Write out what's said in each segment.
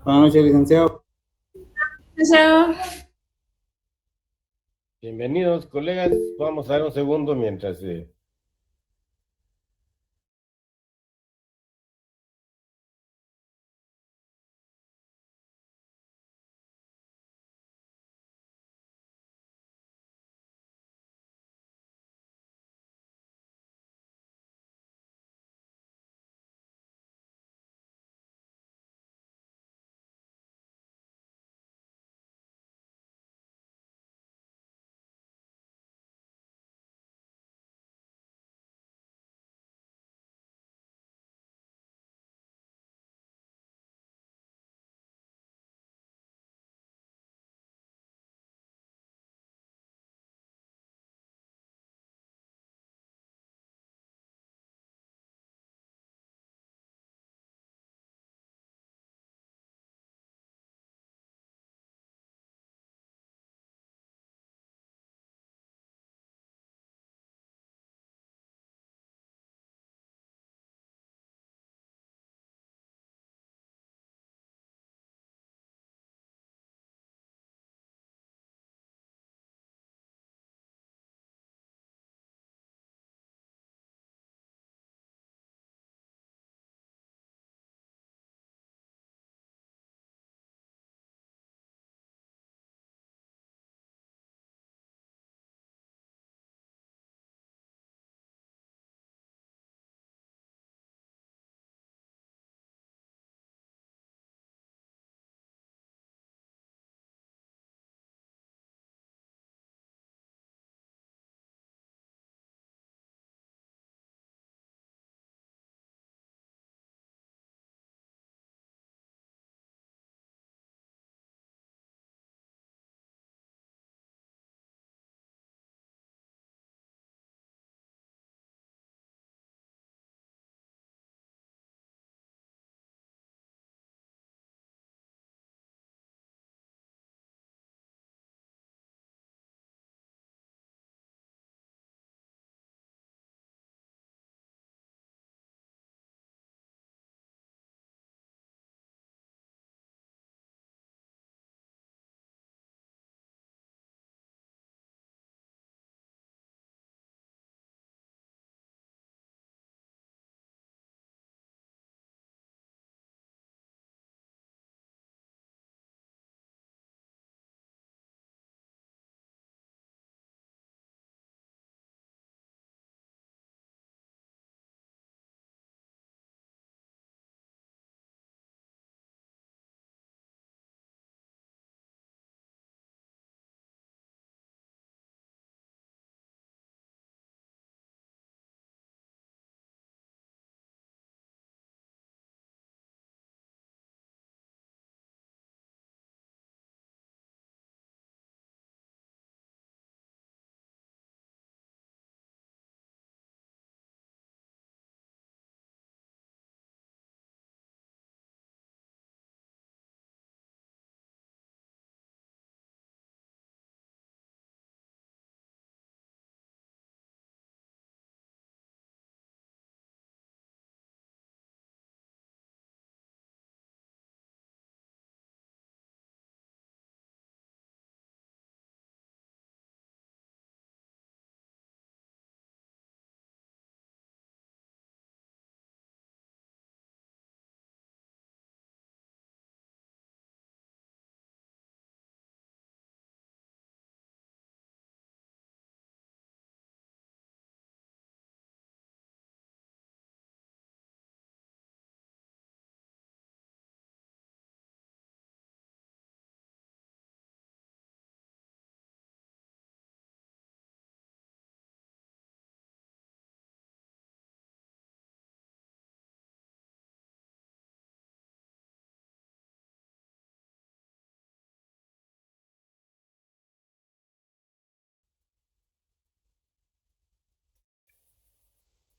Buenas noches, licenciado. Eso. Bienvenidos, colegas. Vamos a dar un segundo mientras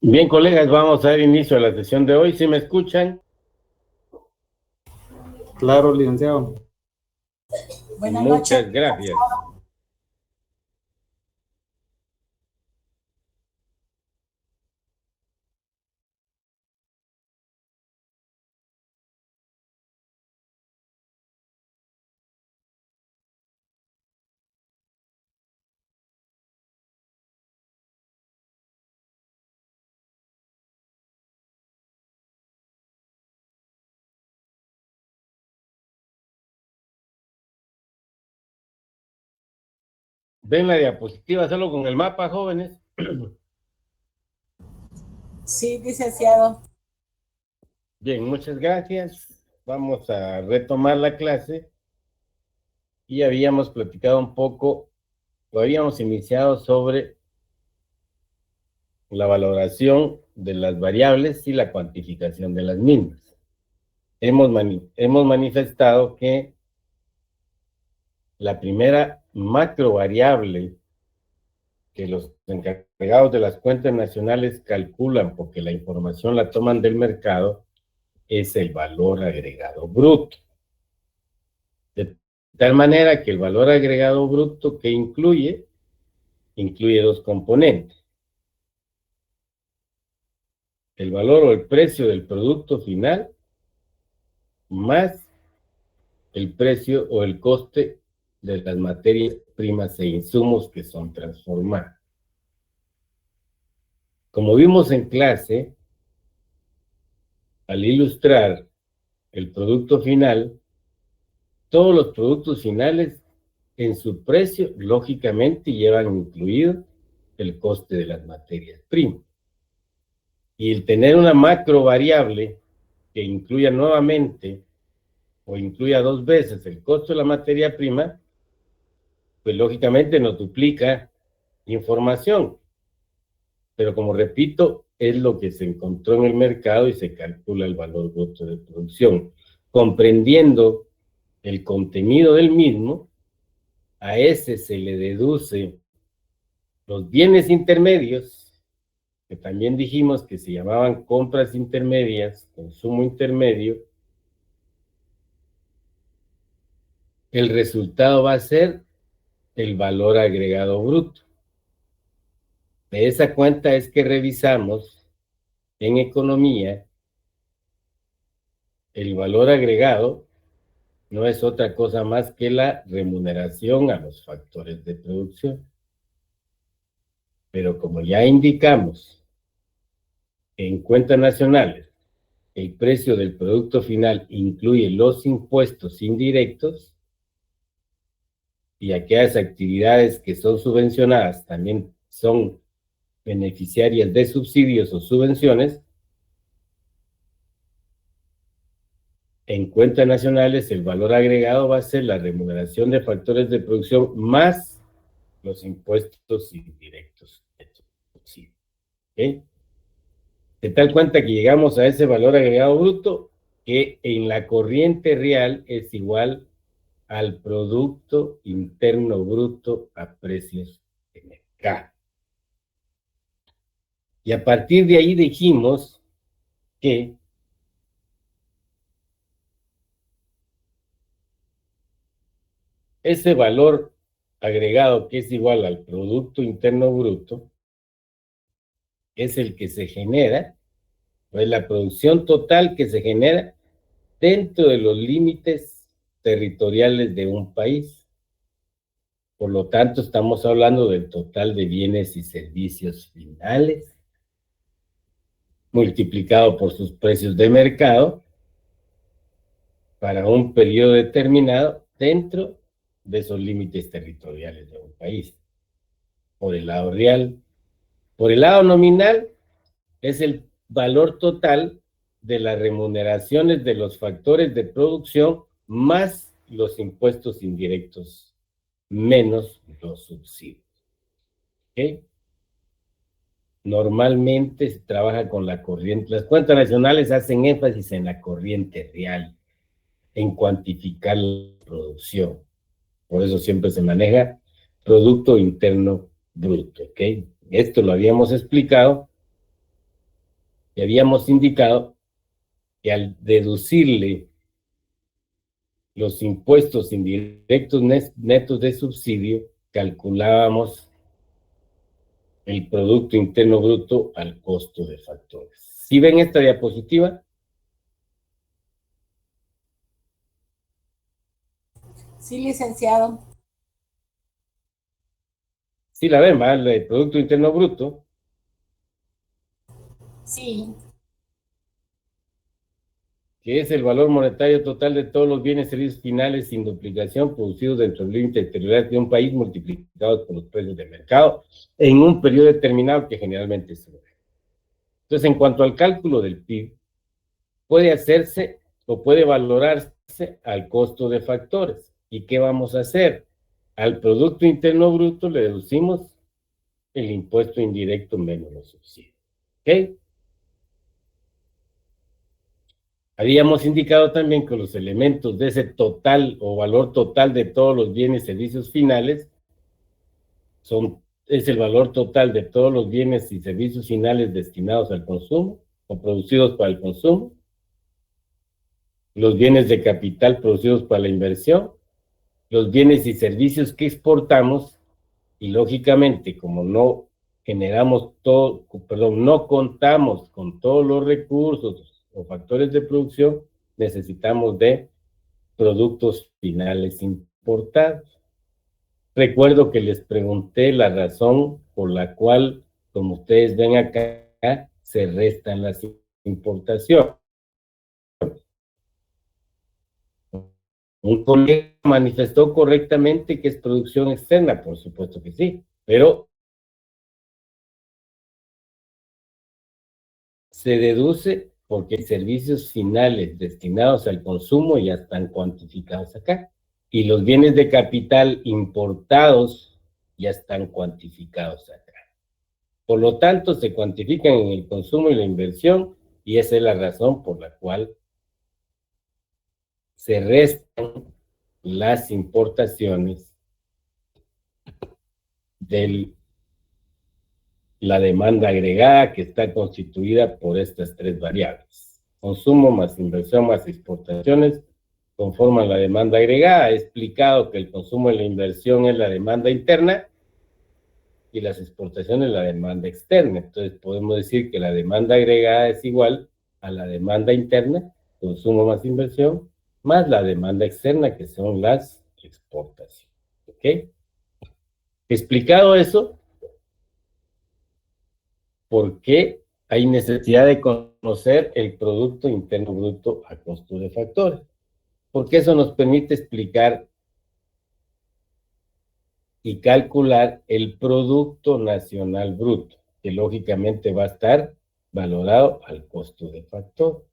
bien, colegas, vamos a dar inicio a la sesión de hoy. ¿Sí me escuchan? Claro, licenciado. Buenas noches. Muchas gracias. ¿Ven la diapositiva solo con el mapa, jóvenes? Sí, licenciado. Bien, muchas gracias. Vamos a retomar la clase. Y habíamos platicado un poco, lo habíamos iniciado sobre la valoración de las variables y la cuantificación de las mismas. Hemos manifestado que la primera macro variable que los encargados de las cuentas nacionales calculan, porque la información la toman del mercado, es el valor agregado bruto. De tal manera que el valor agregado bruto que incluye dos componentes. El valor o el precio del producto final más el precio o el coste de las materias primas e insumos que son transformados. Como vimos en clase, al ilustrar el producto final, todos los productos finales en su precio, lógicamente, llevan incluido el coste de las materias primas. Y el tener una macro variable que incluya nuevamente o incluya dos veces el costo de la materia prima, pues lógicamente nos duplica información. Pero como repito, es lo que se encontró en el mercado y se calcula el valor bruto de producción. Comprendiendo el contenido del mismo, a ese se le deduce los bienes intermedios, que también dijimos que se llamaban compras intermedias, consumo intermedio. El resultado va a ser el valor agregado bruto. De esa cuenta es que revisamos en economía. El valor agregado no es otra cosa más que la remuneración a los factores de producción. Pero como ya indicamos, en cuentas nacionales, el precio del producto final incluye los impuestos indirectos y aquellas actividades que son subvencionadas también son beneficiarias de subsidios o subvenciones. En cuentas nacionales, el valor agregado va a ser la remuneración de factores de producción más los impuestos indirectos. ¿Okay? De tal cuenta que llegamos a ese valor agregado bruto que en la corriente real es igual al Producto Interno Bruto a precios de mercado. Y a partir de ahí dijimos que ese valor agregado que es igual al Producto Interno Bruto es el que se genera, pues la producción total que se genera dentro de los límites territoriales de un país. Por lo tanto, estamos hablando del total de bienes y servicios finales multiplicado por sus precios de mercado para un periodo determinado dentro de esos límites territoriales de un país. Por el lado real. Por el lado nominal es el valor total de las remuneraciones de los factores de producción más los impuestos indirectos menos los subsidios. ¿Ok? Normalmente se trabaja con la corriente. Las cuentas nacionales hacen énfasis en la corriente real, en cuantificar la producción. Por eso siempre se maneja Producto Interno Bruto. ¿Ok? Esto lo habíamos explicado y habíamos indicado que al deducirle los impuestos indirectos netos de subsidio, calculábamos el Producto Interno Bruto al costo de factores. ¿Sí ven esta diapositiva? Sí, licenciado. Sí la ven, ¿vale? El Producto Interno Bruto. Sí. que es el valor monetario total de todos los bienes y servicios finales sin duplicación producidos dentro del límite territorial de un país multiplicados por los precios de mercado en un periodo determinado que generalmente es 1 año. Entonces, en cuanto al cálculo del PIB, puede hacerse o puede valorarse al costo de factores. ¿Y qué vamos a hacer? Al Producto Interno Bruto le deducimos el impuesto indirecto menos los subsidios. ¿Ok? Habíamos indicado también que los elementos de ese total o valor total de todos los bienes y servicios finales es el valor total de todos los bienes y servicios finales destinados al consumo o producidos para el consumo, los bienes de capital producidos para la inversión, los bienes y servicios que exportamos, y lógicamente, como no no contamos con todos los recursos o factores de producción, necesitamos de productos finales importados. Recuerdo que les pregunté la razón por la cual, como ustedes ven acá, se restan las importaciones. Un colega manifestó correctamente que es producción externa, por supuesto que sí, pero se deduce porque servicios finales destinados al consumo ya están cuantificados acá, y los bienes de capital importados ya están cuantificados acá. Por lo tanto, se cuantifican en el consumo y la inversión, y esa es la razón por la cual se restan las importaciones de la demanda agregada, que está constituida por estas tres variables. Consumo más inversión más exportaciones conforman la demanda agregada. He explicado que el consumo y la inversión es la demanda interna y las exportaciones la demanda externa. Entonces podemos decir que la demanda agregada es igual a la demanda interna, consumo más inversión, más la demanda externa, que son las exportaciones. ¿Ok? Explicado eso, ¿por qué hay necesidad de conocer el Producto Interno Bruto a costo de factores? Porque eso nos permite explicar y calcular el Producto Nacional Bruto, que lógicamente va a estar valorado al costo de factor.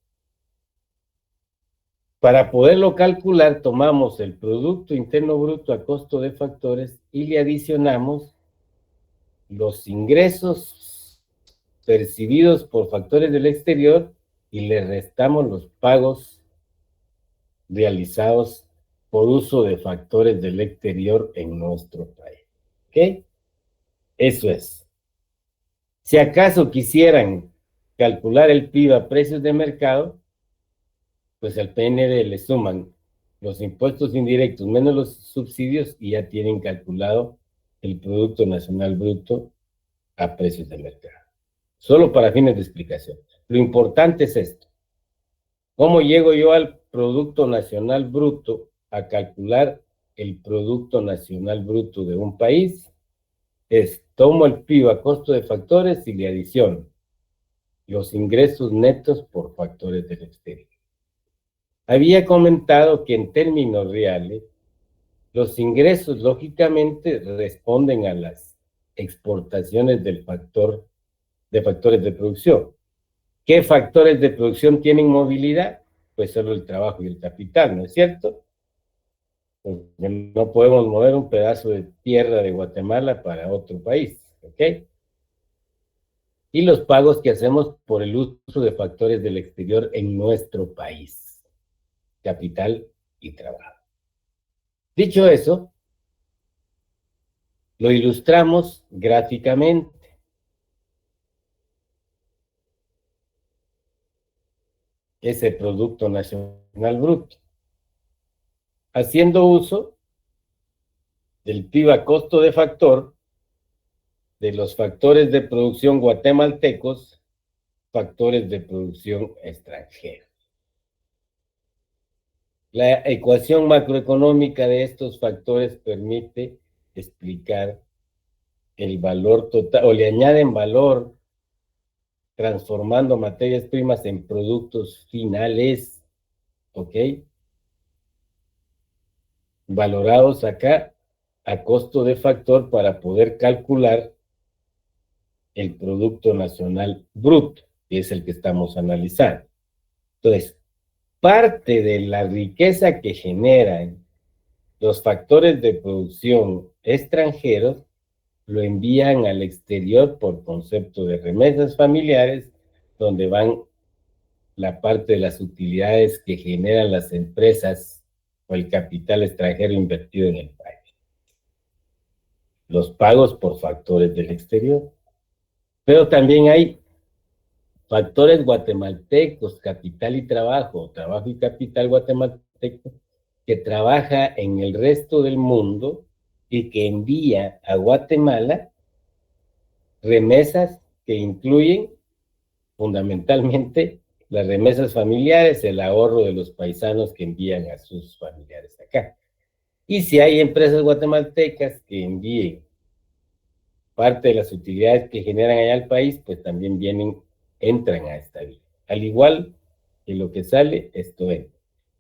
Para poderlo calcular, tomamos el Producto Interno Bruto a costo de factores y le adicionamos los ingresos percibidos por factores del exterior y le restamos los pagos realizados por uso de factores del exterior en nuestro país. ¿Ok? Eso es. Si acaso quisieran calcular el PIB a precios de mercado, pues al PND le suman los impuestos indirectos menos los subsidios y ya tienen calculado el Producto Nacional Bruto a precios de mercado. Solo para fines de explicación. Lo importante es esto. ¿Cómo llego yo al Producto Nacional Bruto a calcular el Producto Nacional Bruto de un país? Tomo el PIB a costo de factores y le adiciono los ingresos netos por factores del exterior. Había comentado que en términos reales, los ingresos lógicamente responden a las exportaciones de factores de producción. ¿Qué factores de producción tienen movilidad? Pues solo el trabajo y el capital, ¿no es cierto? Porque no podemos mover un pedazo de tierra de Guatemala para otro país, ¿ok? Y los pagos que hacemos por el uso de factores del exterior en nuestro país, capital y trabajo. Dicho eso, lo ilustramos gráficamente. Ese Producto Nacional Bruto, haciendo uso del PIB a costo de factor, de los factores de producción guatemaltecos, factores de producción extranjeros. La ecuación macroeconómica de estos factores permite explicar el valor total, o le añaden valor transformando materias primas en productos finales ¿ok? Valorados acá a costo de factor para poder calcular el Producto Nacional Bruto, que es el que estamos analizando. Entonces, parte de la riqueza que generan los factores de producción extranjeros lo envían al exterior por concepto de remesas familiares, donde van la parte de las utilidades que generan las empresas o el capital extranjero invertido en el país. Los pagos por factores del exterior. Pero también hay factores guatemaltecos, capital y trabajo, trabajo y capital guatemalteco, que trabaja en el resto del mundo y que envía a Guatemala remesas que incluyen fundamentalmente las remesas familiares, el ahorro de los paisanos que envían a sus familiares acá. Y si hay empresas guatemaltecas que envíen parte de las utilidades que generan allá al país, pues también entran a esta vía. Al igual que lo que sale, esto entra.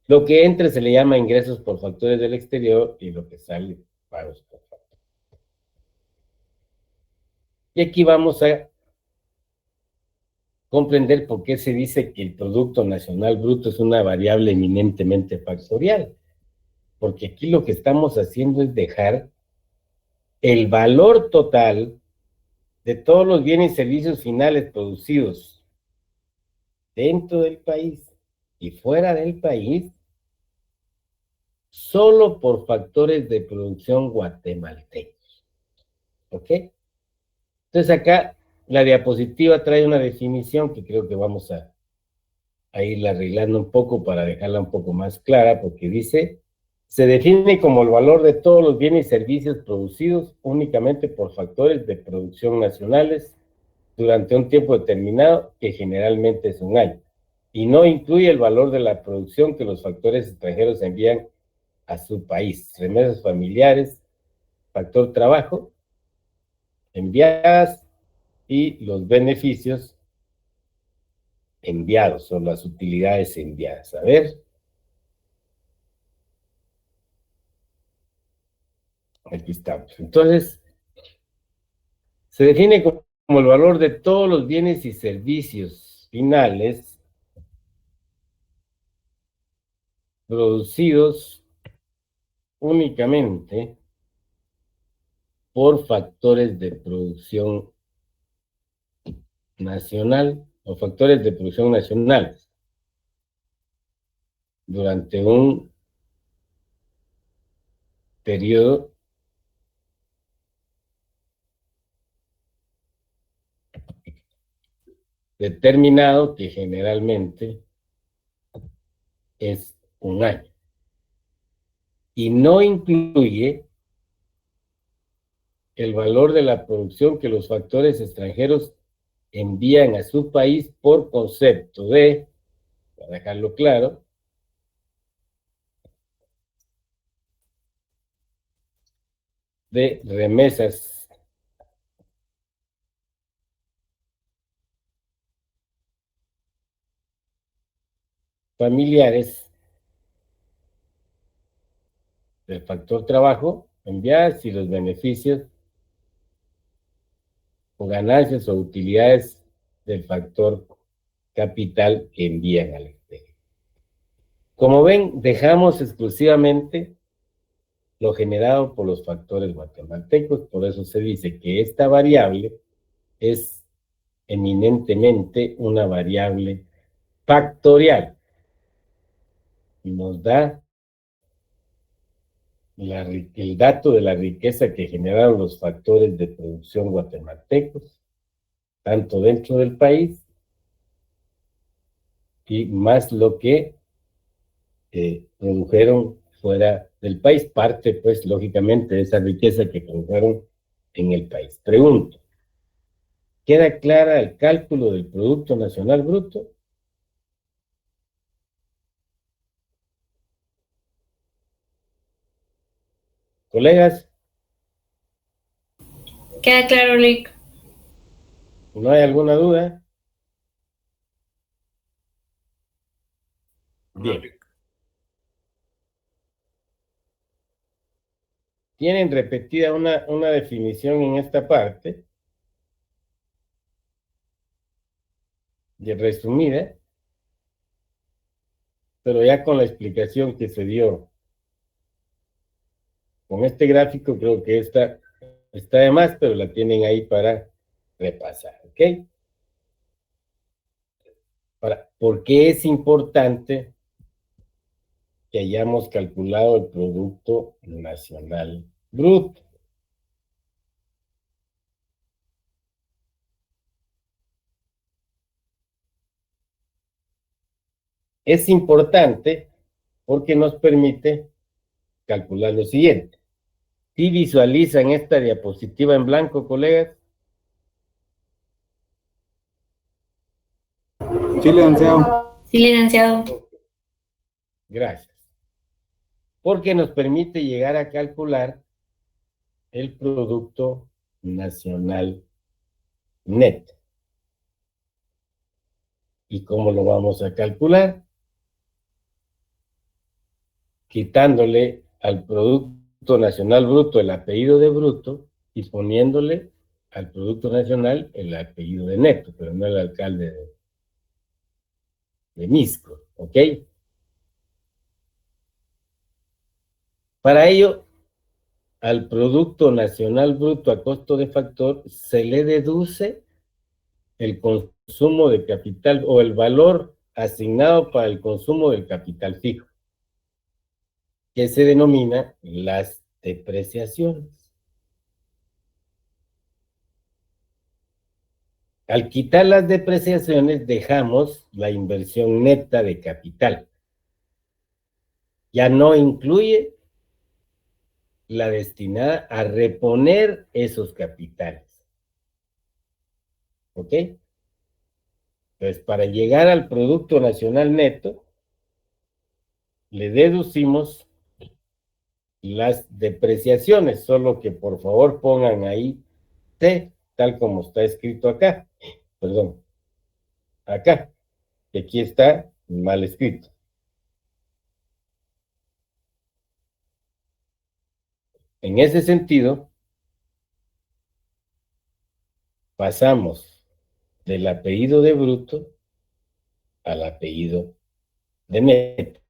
Lo que entra se le llama ingresos por factores del exterior y lo que sale, pagos por factores. Y aquí vamos a comprender por qué se dice que el Producto Nacional Bruto es una variable eminentemente factorial. Porque aquí lo que estamos haciendo es dejar el valor total de todos los bienes y servicios finales producidos dentro del país y fuera del país, solo por factores de producción guatemaltecos. ¿Ok? Entonces acá la diapositiva trae una definición que creo que vamos a irla arreglando un poco para dejarla un poco más clara, porque dice, se define como el valor de todos los bienes y servicios producidos únicamente por factores de producción nacionales durante un tiempo determinado, que generalmente es un año, y no incluye el valor de la producción que los factores extranjeros envían a su país, remesas familiares, factor trabajo, enviadas y los beneficios enviados o las utilidades enviadas. A ver, aquí estamos. Entonces, se define como el valor de todos los bienes y servicios finales producidos únicamente por factores de producción nacional o factores de producción nacionales durante un periodo determinado que generalmente es un año y no incluye el valor de la producción que los factores extranjeros envían a su país por concepto de, para dejarlo claro, de remesas familiares del factor trabajo enviadas y los beneficios o ganancias o utilidades del factor capital que envían al exterior. Como ven, dejamos exclusivamente lo generado por los factores guatemaltecos, por eso se dice que esta variable es eminentemente una variable factorial y nos da el dato de la riqueza que generaron los factores de producción guatemaltecos, tanto dentro del país y más lo que produjeron fuera del país, parte pues lógicamente de esa riqueza que produjeron en el país. Pregunto, ¿queda clara el cálculo del Producto Nacional Bruto? Colegas, Queda claro, Rick. ¿no hay alguna duda? No, Bien. Rick. tienen repetida una definición en esta parte, de resumida, pero ya con la explicación que se dio con este gráfico, creo que esta está de más, pero la tienen ahí para repasar, ¿ok? ¿Por qué es importante que hayamos calculado el Producto Nacional Bruto? Es importante porque nos permite calcular lo siguiente. ¿Sí visualizan esta diapositiva en blanco, colegas? Sí, licenciado. Sí, licenciado. Gracias. Porque nos permite llegar a calcular el Producto Nacional Neto. ¿Y cómo lo vamos a calcular? Quitándole al Producto Nacional Bruto el apellido de bruto y poniéndole al Producto Nacional el apellido de neto, pero no el alcalde de Misco, ¿ok? Para ello, al Producto Nacional Bruto a costo de factor se le deduce el consumo de capital o el valor asignado para el consumo del capital fijo, que se denomina las depreciaciones. Al quitar las depreciaciones, dejamos la inversión neta de capital. Ya no incluye la destinada a reponer esos capitales. ¿Ok? Entonces, para llegar al Producto Nacional Neto, le deducimos las depreciaciones, solo que por favor pongan ahí T, tal como está escrito acá. Perdón, acá, que aquí está mal escrito. En ese sentido, pasamos del apellido de bruto al apellido de neto.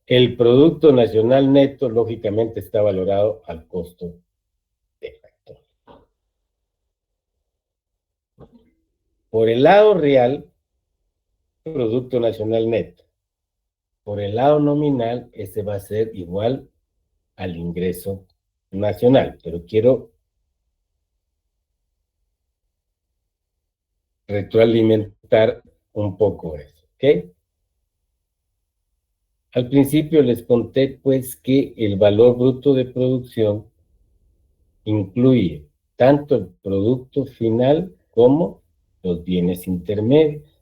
El Producto Nacional Neto, lógicamente, está valorado al costo de factor. Por el lado real, Producto Nacional Neto. Por el lado nominal, ese va a ser igual al ingreso nacional, pero quiero retroalimentar un poco eso, ¿ok? Al principio les conté, pues, que el valor bruto de producción incluye tanto el producto final como los bienes intermedios,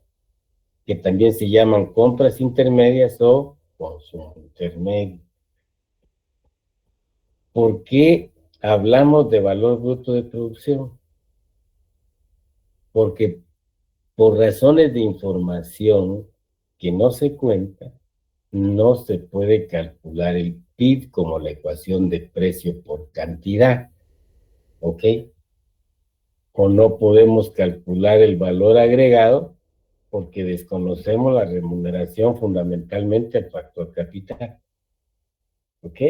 que también se llaman compras intermedias o consumo intermedio. ¿Por qué hablamos de valor bruto de producción? Porque por razones de información que no se cuenta, no se puede calcular el PIB como la ecuación de precio por cantidad, ¿ok? O no podemos calcular el valor agregado porque desconocemos la remuneración fundamentalmente al factor capital, ¿ok?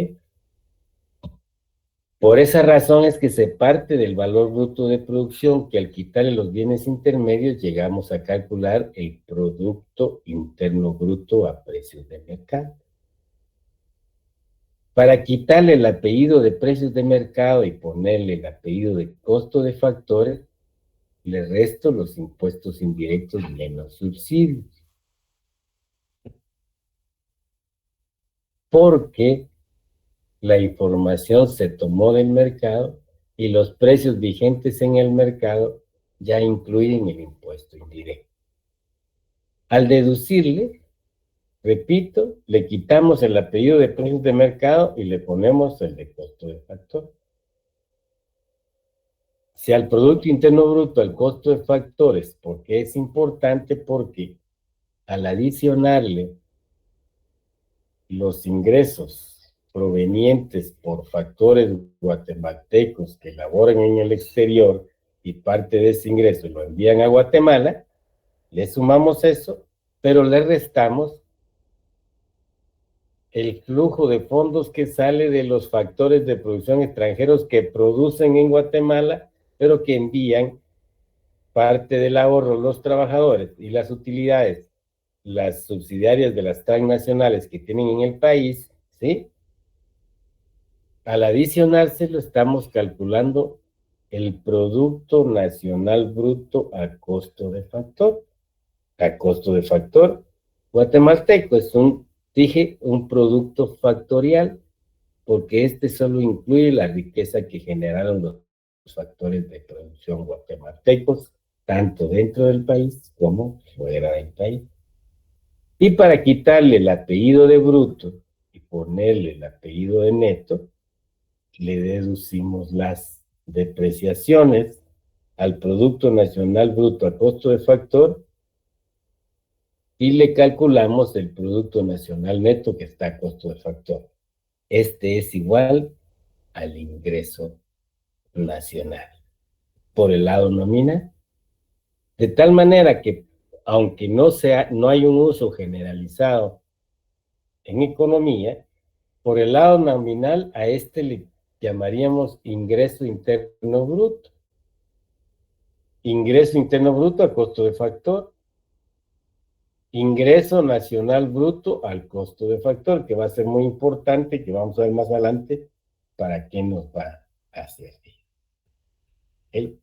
Por esa razón es que se parte del valor bruto de producción, que al quitarle los bienes intermedios llegamos a calcular el Producto Interno Bruto a precios de mercado. Para quitarle el apellido de precios de mercado y ponerle el apellido de costo de factores, le resto los impuestos indirectos menos subsidios. Porque la información se tomó del mercado y los precios vigentes en el mercado ya incluyen el impuesto indirecto. Al deducirle, repito, le quitamos el apellido de precios de mercado y le ponemos el de costo de factor. Si al Producto Interno Bruto, al costo de factores, porque es importante, porque al adicionarle los ingresos provenientes por factores guatemaltecos que laboran en el exterior y parte de ese ingreso lo envían a Guatemala, le sumamos eso, pero le restamos el flujo de fondos que sale de los factores de producción extranjeros que producen en Guatemala, pero que envían parte del ahorro los trabajadores y las utilidades, las subsidiarias de las transnacionales que tienen en el país, ¿sí? Al adicionárselo estamos calculando el Producto Nacional Bruto a costo de factor. A costo de factor guatemalteco es dije, un producto factorial, porque este solo incluye la riqueza que generaron los factores de producción guatemaltecos, tanto dentro del país como fuera del país. Y para quitarle el apellido de bruto y ponerle el apellido de neto, le deducimos las depreciaciones al Producto Nacional Bruto a costo de factor y le calculamos el Producto Nacional Neto que está a costo de factor. Este es igual al ingreso nacional por el lado nominal, de tal manera que aunque no hay un uso generalizado en economía, por el lado nominal a este le llamaríamos ingreso interno bruto. Ingreso interno bruto a costo de factor. Ingreso nacional bruto al costo de factor, que va a ser muy importante, que vamos a ver más adelante para qué nos va a servir. ¿Okay?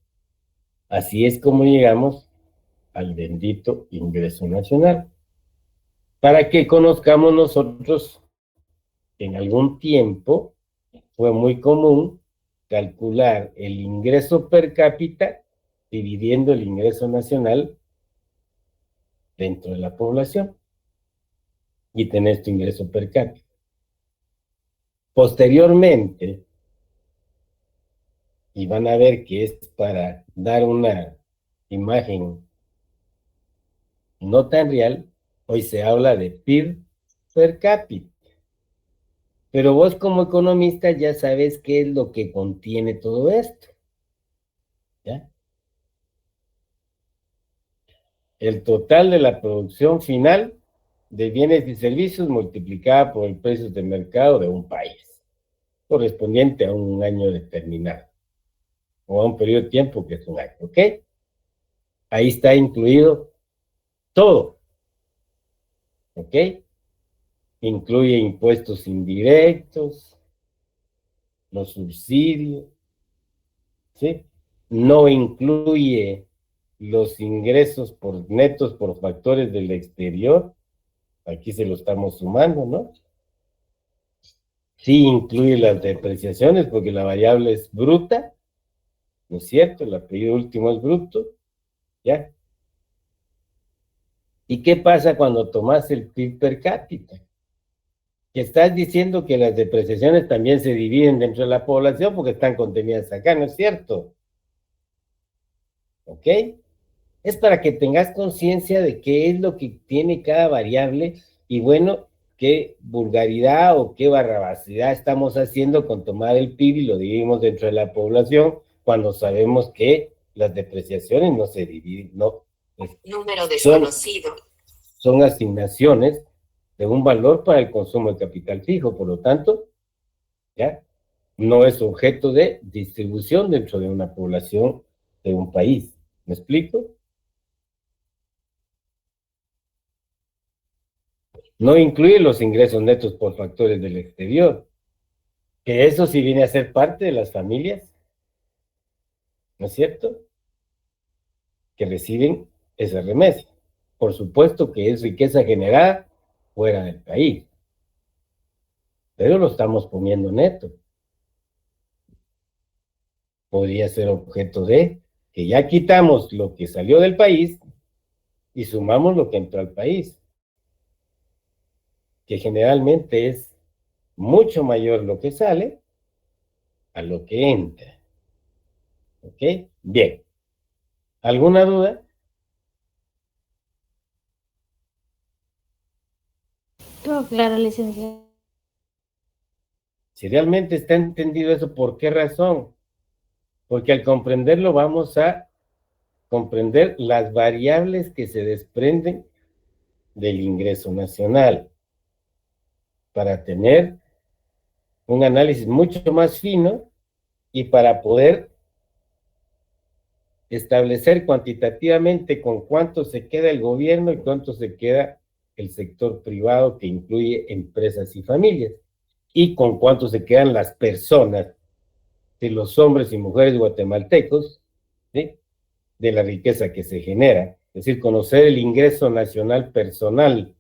Así es como llegamos al bendito ingreso nacional. Para que conozcamos nosotros, en algún tiempo fue muy común calcular el ingreso per cápita dividiendo el ingreso nacional dentro de la población y tener tu ingreso per cápita. Posteriormente, y van a ver que es para dar una imagen no tan real, hoy se habla de PIB per cápita. Pero vos como economista ya sabes qué es lo que contiene todo esto. ¿Ya? El total de la producción final de bienes y servicios multiplicada por el precio de mercado de un país, correspondiente a un año determinado, o a un periodo de tiempo que es un año, ¿ok? Ahí está incluido todo, ¿ok? Incluye impuestos indirectos, los subsidios, ¿sí? No incluye los ingresos netos por factores del exterior, aquí se lo estamos sumando, ¿no? Sí incluye las depreciaciones porque la variable es bruta, ¿no es cierto? El apellido último es bruto, ¿ya? ¿Y qué pasa cuando tomas el PIB per cápita? Que estás diciendo que las depreciaciones también se dividen dentro de la población porque están contenidas acá, ¿no es cierto? ¿Ok? Es para que tengas conciencia de qué es lo que tiene cada variable y bueno, qué vulgaridad o qué barrabasidad estamos haciendo con tomar el PIB y lo dividimos dentro de la población cuando sabemos que las depreciaciones no se dividen, no. Número desconocido. Son asignaciones de un valor para el consumo de capital fijo, por lo tanto, ¿ya? No es objeto de distribución dentro de una población de un país. ¿Me explico? No incluye los ingresos netos por factores del exterior, que eso sí viene a ser parte de las familias, ¿no es cierto? Que reciben esa remesa. Por supuesto que es riqueza generada fuera del país, pero lo estamos poniendo neto. Podría ser objeto de que ya quitamos lo que salió del país y sumamos lo que entró al país, que generalmente es mucho mayor lo que sale a lo que entra. ¿Ok? Bien. ¿Alguna duda? Todo claro, licenciado. Si realmente está entendido eso, ¿por qué razón? Porque al comprenderlo vamos a comprender las variables que se desprenden del ingreso nacional para tener un análisis mucho más fino y para poder establecer cuantitativamente con cuánto se queda el gobierno y cuánto se queda el sector privado, que incluye empresas y familias, y con cuánto se quedan las personas, de los hombres y mujeres guatemaltecos, ¿sí?, de la riqueza que se genera. Es decir, conocer el ingreso nacional personal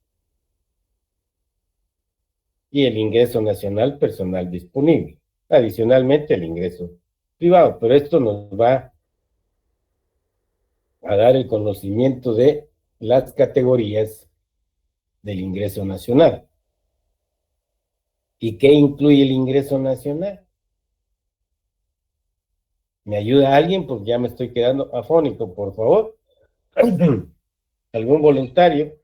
y el ingreso nacional personal disponible. Adicionalmente, el ingreso privado. Pero esto nos va a dar el conocimiento de las categorías del ingreso nacional. ¿Y qué incluye el ingreso nacional? ¿Me ayuda alguien? Porque ya me estoy quedando afónico, por favor. ¿Algún voluntario?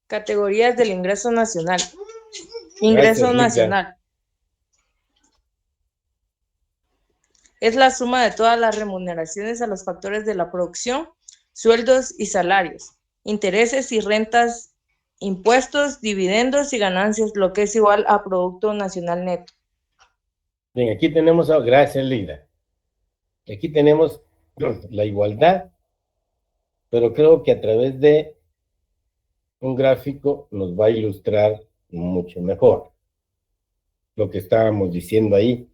Categorías del ingreso nacional. Ingreso Gracias, Lita. nacional es la suma de todas las remuneraciones a los factores de la producción, sueldos y salarios, intereses y rentas, impuestos, dividendos y ganancias, lo que es igual a Producto Nacional Neto. Bien, aquí tenemos, gracias, Lida. Aquí tenemos la igualdad, pero creo que a través de un gráfico nos va a ilustrar mucho mejor lo que estábamos diciendo ahí.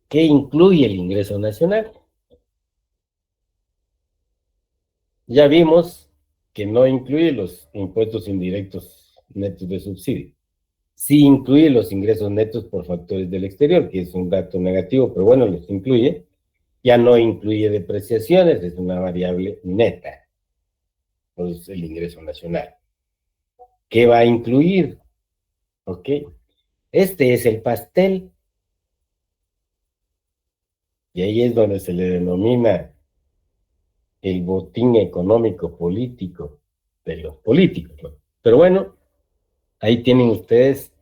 ¿Qué incluye el ingreso nacional? Ya vimos que no incluye los impuestos indirectos netos de subsidio. Sí incluye los ingresos netos por factores del exterior, que es un dato negativo, pero bueno, los incluye. Ya no incluye depreciaciones, es una variable neta, pues el ingreso nacional. ¿Qué va a incluir? ¿Ok? Este es el pastel. Y ahí es donde se le denomina el botín económico político de los políticos, ¿no? Pero bueno, ahí tienen ustedes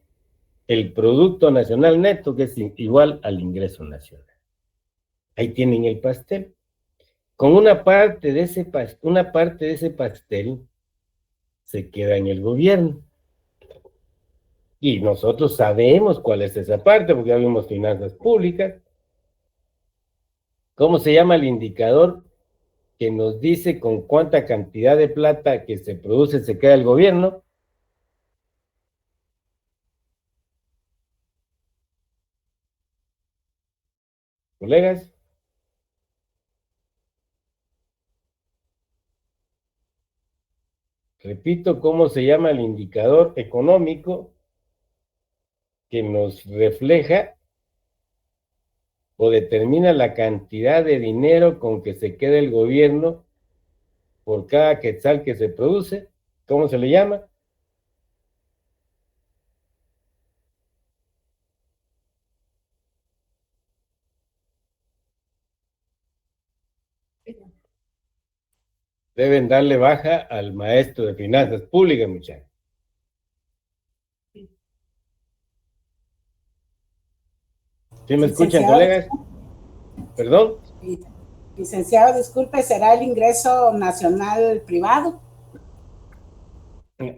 el Producto Nacional Neto, que es igual al ingreso nacional. Ahí tienen el pastel. Con una parte de ese pastel se queda en el gobierno. Y nosotros sabemos cuál es esa parte, porque ya vimos finanzas públicas. ¿Cómo se llama el indicador que nos dice con cuánta cantidad de plata que se produce se queda el gobierno? Colegas. Repito, ¿cómo se llama el indicador económico que nos refleja o determina la cantidad de dinero con que se queda el gobierno por cada quetzal que se produce? ¿Cómo se le llama? Deben darle baja al maestro de finanzas públicas, muchachos. ¿Sí me escuchan, Licenciado. colegas? ¿Perdón? Licenciado, disculpe, ¿será el ingreso nacional privado?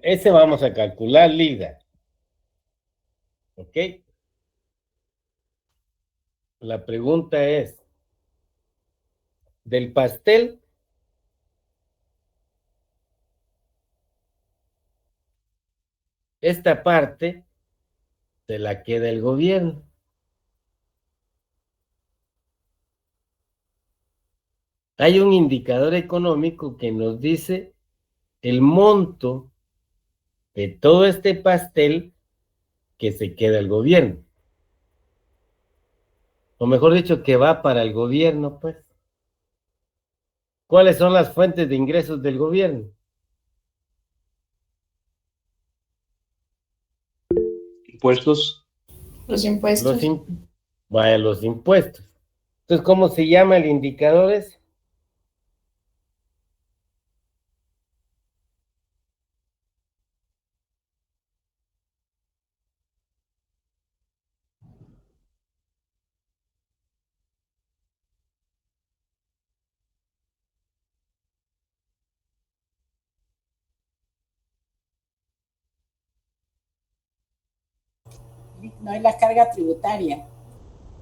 Ese vamos a calcular, Lida. ¿Ok? La pregunta es, del pastel, esta parte se la queda el gobierno. Hay un indicador económico que nos dice el monto de todo este pastel que se queda el gobierno. O mejor dicho, que va para el gobierno, pues. ¿Cuáles son las fuentes de ingresos del gobierno? Impuestos. Los impuestos. Los impuestos. Entonces, ¿cómo se llama el indicador ese? No es la carga tributaria.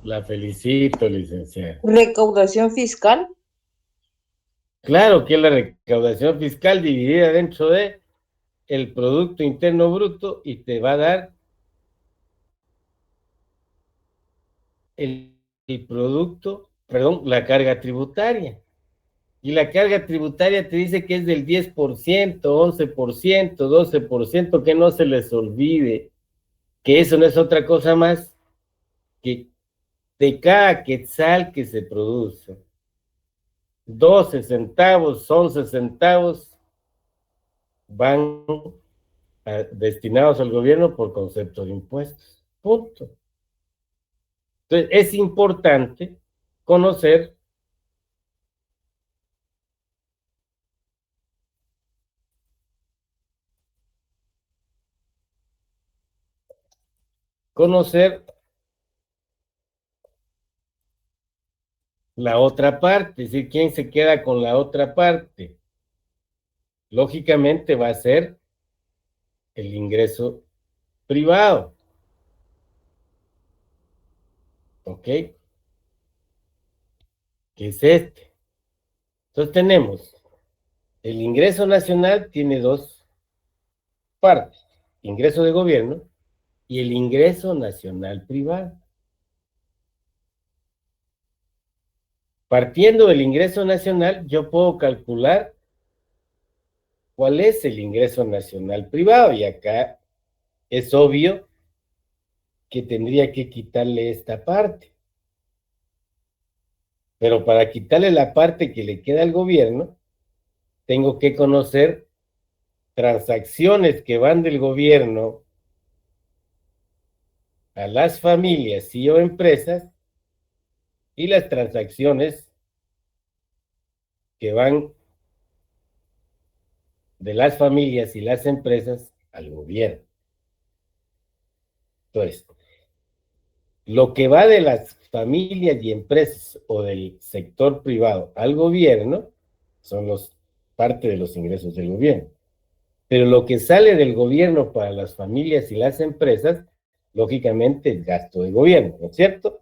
La felicito, licenciada. Recaudación fiscal. Claro que es la recaudación fiscal dividida dentro de el Producto Interno Bruto y te va a dar el producto, perdón, la carga tributaria. Y la carga tributaria te dice que es del 10%, 11%, 12%, que no se les olvide que eso no es otra cosa más que de cada quetzal que se produce, 12 centavos, 11 centavos van destinados al gobierno por concepto de impuestos. Punto. Entonces, es importante conocer la otra parte, es decir, quién se queda con la otra parte. Lógicamente va a ser el ingreso privado. ¿Ok? Que es este. Entonces tenemos, el ingreso nacional tiene dos partes, ingreso de gobierno y el ingreso nacional privado. Partiendo del ingreso nacional, yo puedo calcular cuál es el ingreso nacional privado, y acá es obvio que tendría que quitarle esta parte. Pero para quitarle la parte que le queda al gobierno, tengo que conocer transacciones que van del gobierno a las familias y o empresas y las transacciones que van de las familias y las empresas al gobierno. Entonces, lo que va de las familias y empresas o del sector privado al gobierno son parte de los ingresos del gobierno. Pero lo que sale del gobierno para las familias y las empresas, lógicamente es gasto de gobierno, ¿no es cierto?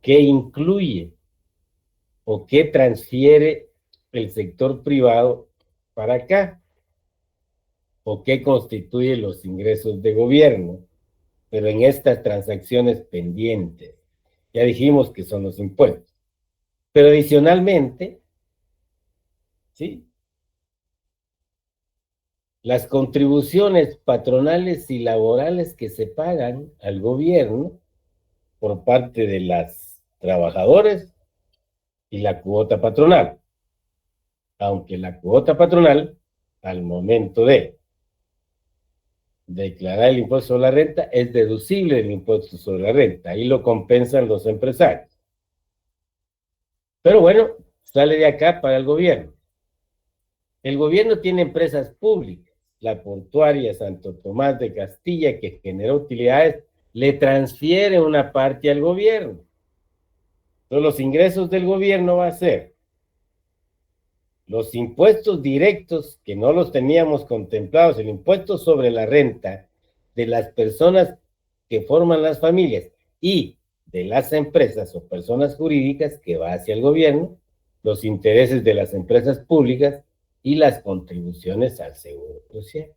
¿Qué incluye o qué transfiere el sector privado para acá? ¿O qué constituye los ingresos de gobierno? Pero en estas transacciones pendientes, ya dijimos que son los impuestos. Pero adicionalmente, ¿sí?, las contribuciones patronales y laborales que se pagan al gobierno por parte de las trabajadoras y la cuota patronal. Aunque la cuota patronal, al momento de declarar el impuesto sobre la renta, es deducible del impuesto sobre la renta. Ahí lo compensan los empresarios. Pero bueno, sale de acá para el gobierno. El gobierno tiene empresas públicas. La portuaria Santo Tomás de Castilla, que genera utilidades, le transfiere una parte al gobierno. Entonces, los ingresos del gobierno va a ser los impuestos directos, que no los teníamos contemplados, el impuesto sobre la renta de las personas que forman las familias y de las empresas o personas jurídicas que va hacia el gobierno, los intereses de las empresas públicas y las contribuciones al seguro social.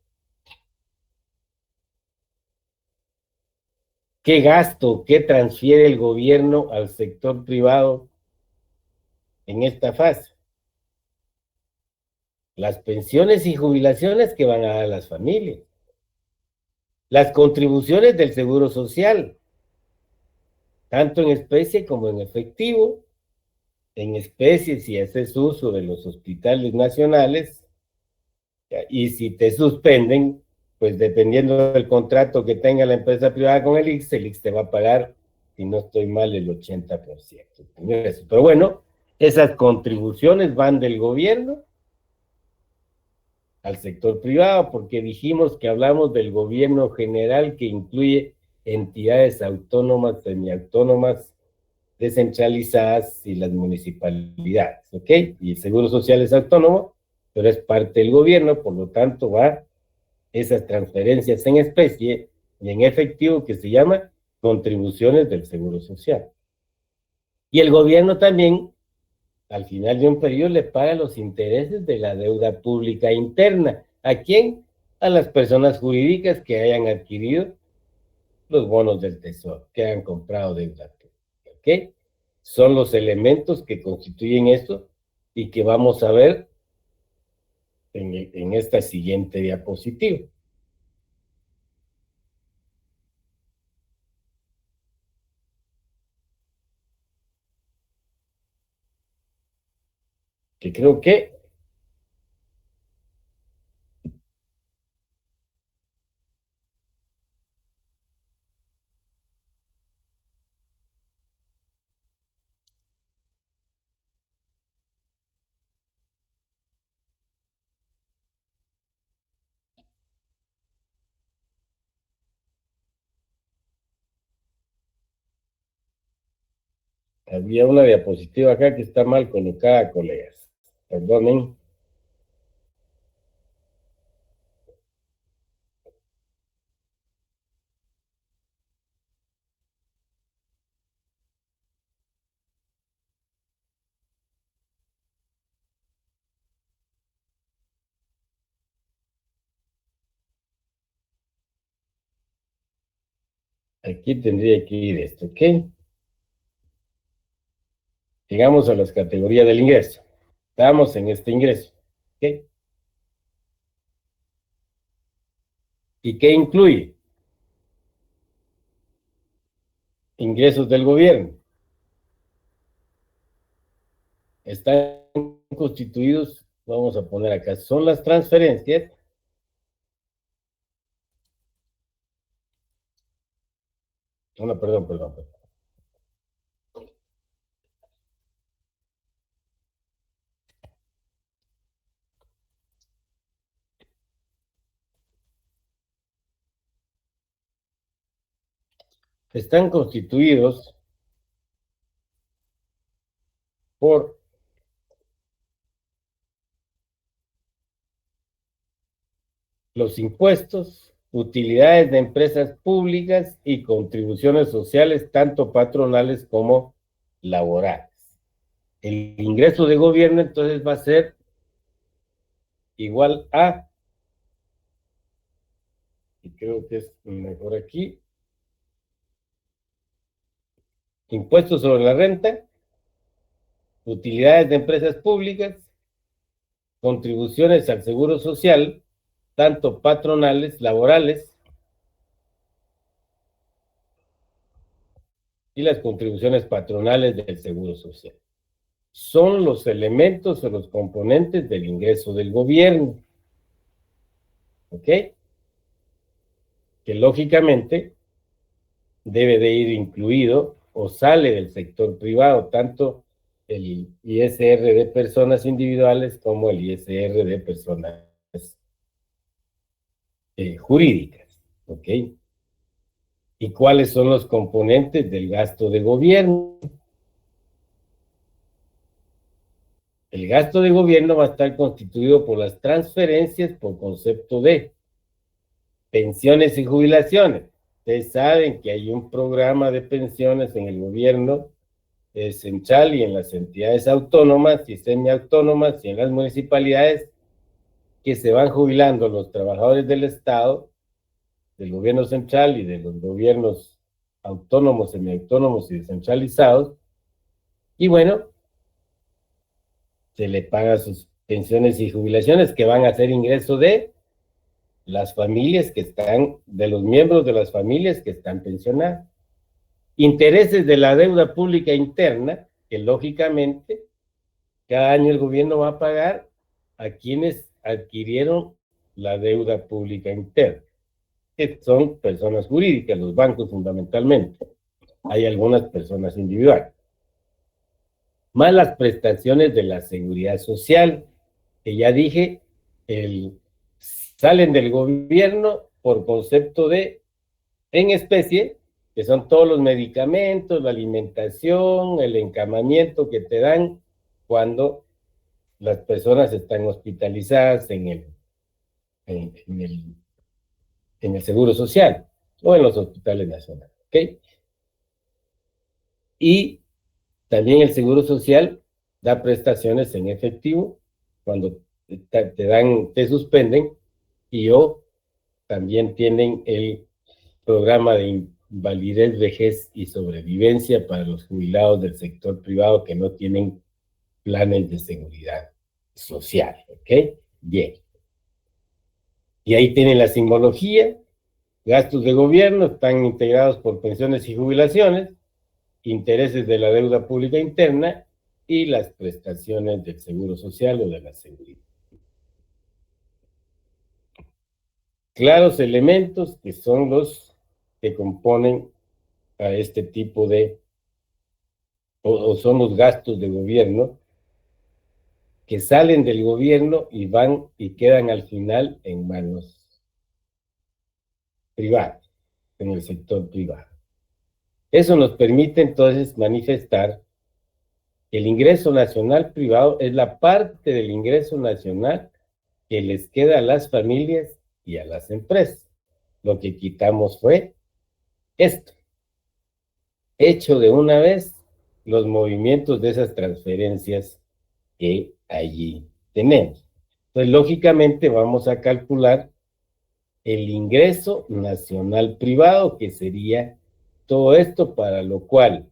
¿Qué gasto, qué transfiere el gobierno al sector privado en esta fase? Las pensiones y jubilaciones que van a dar las familias, las contribuciones del seguro social, tanto en especie como en efectivo. En especie si haces uso de los hospitales nacionales, y si te suspenden, pues dependiendo del contrato que tenga la empresa privada con el IX te va a pagar, si no estoy mal, el 80%. Pero bueno, esas contribuciones van del gobierno al sector privado, porque dijimos que hablamos del gobierno general, que incluye entidades autónomas, semiautónomas, descentralizadas y las municipalidades, ¿ok? Y el seguro social es autónomo, pero es parte del gobierno, por lo tanto va esas transferencias en especie y en efectivo que se llama contribuciones del Seguro Social. Y el gobierno también, al final de un periodo, le paga los intereses de la deuda pública interna. ¿A quién? A las personas jurídicas que hayan adquirido los bonos del Tesoro, que hayan comprado deuda pública. ¿Ok? Son los elementos que constituyen esto y que vamos a ver en esta siguiente diapositiva. Que creo que había una diapositiva acá que está mal colocada, colegas. Perdonen. Aquí tendría que ir esto, ¿ok? Llegamos a las categorías del ingreso. Estamos en este ingreso, ¿ok? ¿Y qué incluye? Ingresos del gobierno. Están constituidos, vamos a poner acá, son las transferencias. No, perdón. Están constituidos por los impuestos, utilidades de empresas públicas y contribuciones sociales, tanto patronales como laborales. El ingreso de gobierno entonces va a ser igual a, y creo que es mejor aquí, impuestos sobre la renta, utilidades de empresas públicas, contribuciones al seguro social, tanto patronales, laborales, y las contribuciones patronales del seguro social. Son los elementos o los componentes del ingreso del gobierno. ¿Ok? Que lógicamente debe de ir incluido o sale del sector privado, tanto el ISR de personas individuales como el ISR de personas jurídicas. ¿Ok? ¿Y cuáles son los componentes del gasto de gobierno? El gasto de gobierno va a estar constituido por las transferencias por concepto de pensiones y jubilaciones. Ustedes saben que hay un programa de pensiones en el gobierno central y en las entidades autónomas y semiautónomas y en las municipalidades que se van jubilando los trabajadores del Estado, del gobierno central y de los gobiernos autónomos, semiautónomos y descentralizados. Y bueno, se le paga sus pensiones y jubilaciones que van a ser ingreso de las familias que están, de los miembros de las familias que están pensionados. Intereses de la deuda pública interna, que lógicamente cada año el gobierno va a pagar a quienes adquirieron la deuda pública interna, que son personas jurídicas, los bancos fundamentalmente. Hay algunas personas individuales. Más las prestaciones de la seguridad social, que ya dije, salen del gobierno por concepto de en especie, que son todos los medicamentos, la alimentación, el encamamiento que te dan cuando las personas están hospitalizadas en el seguro social. o en los hospitales nacionales, ¿ok? Y también el Seguro Social da prestaciones en efectivo cuando te suspenden, y o también tienen el programa de invalidez, vejez y sobrevivencia para los jubilados del sector privado que no tienen planes de seguridad social, ¿ok? Bien. Y ahí tienen la simbología, gastos de gobierno, están integrados por pensiones y jubilaciones, intereses de la deuda pública interna y las prestaciones del Seguro Social o de la seguridad. Claros elementos que son los que componen a este tipo de, o son los gastos de gobierno que salen del gobierno y van y quedan al final en manos privadas, en el sector privado. Eso nos permite entonces manifestar que el ingreso nacional privado es la parte del ingreso nacional que les queda a las familias y a las empresas. Lo que quitamos fue esto. Hecho de una vez los movimientos de esas transferencias que allí tenemos. Entonces, lógicamente, vamos a calcular el ingreso nacional privado, que sería todo esto, para lo cual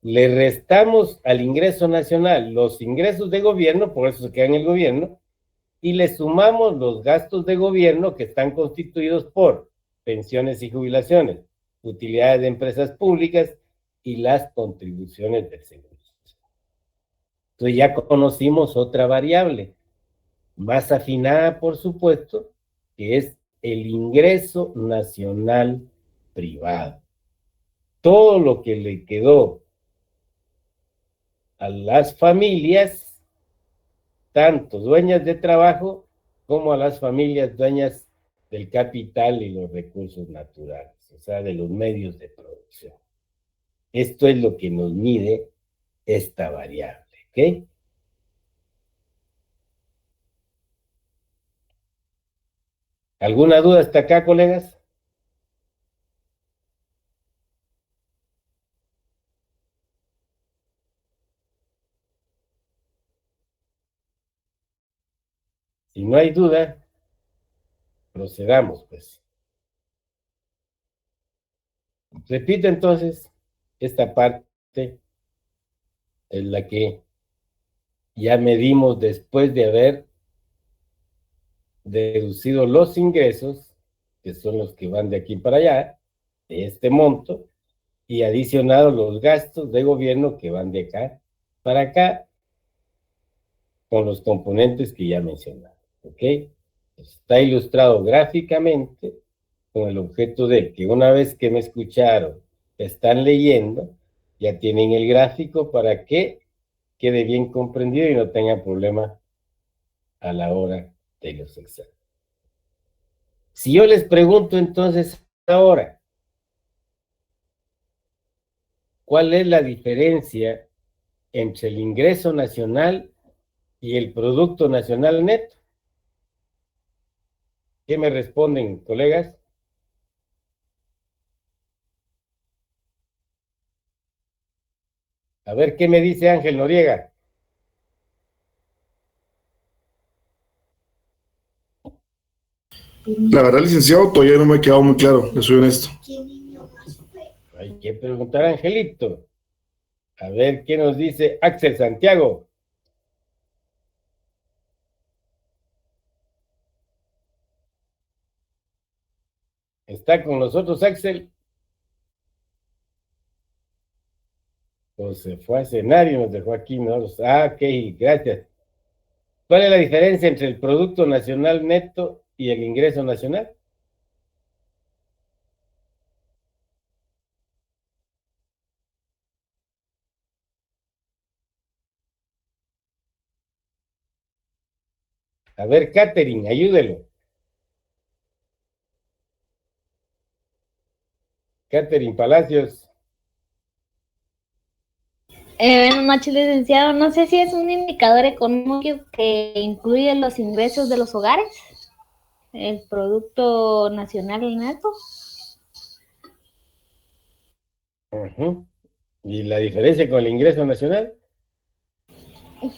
le restamos al ingreso nacional los ingresos de gobierno, por eso se queda en el gobierno, y le sumamos los gastos de gobierno que están constituidos por pensiones y jubilaciones, utilidades de empresas públicas y las contribuciones del seguro. Entonces ya conocimos otra variable, más afinada, por supuesto, que es el ingreso nacional privado. Todo lo que le quedó a las familias, tanto dueñas de trabajo como a las familias dueñas del capital y los recursos naturales, o sea, de los medios de producción. Esto es lo que nos mide esta variable, ¿ok? ¿Alguna duda hasta acá, colegas? Si no hay duda, procedamos, pues. Repito entonces esta parte en la que ya medimos después de haber deducido los ingresos, que son los que van de aquí para allá, de este monto, y adicionado los gastos de gobierno que van de acá para acá, con los componentes que ya mencionamos, ¿ok? Está ilustrado gráficamente con el objeto de que una vez que me escucharon, están leyendo, ya tienen el gráfico para que quede bien comprendido y no tengan problema a la hora de los exámenes. Si yo les pregunto entonces ahora, ¿cuál es la diferencia entre el ingreso nacional y el Producto Nacional Neto? ¿Qué me responden, colegas? A ver, ¿qué me dice Ángel Noriega? La verdad, licenciado, todavía no me ha quedado muy claro, le soy honesto. Hay que preguntar a Angelito. A ver, ¿qué nos dice Axel Santiago? ¿Está con nosotros, Axel? Pues se fue a cenar y nos dejó aquí, ¿no? Ok, gracias. ¿Cuál es la diferencia entre el Producto Nacional Neto y el ingreso nacional? A ver, Catherine, ayúdelo. Catherine Palacios. Buenas noches, licenciado. No sé si es un indicador económico que incluye los ingresos de los hogares, el Producto Nacional Neto. Ujú. ¿Y la diferencia con el ingreso nacional?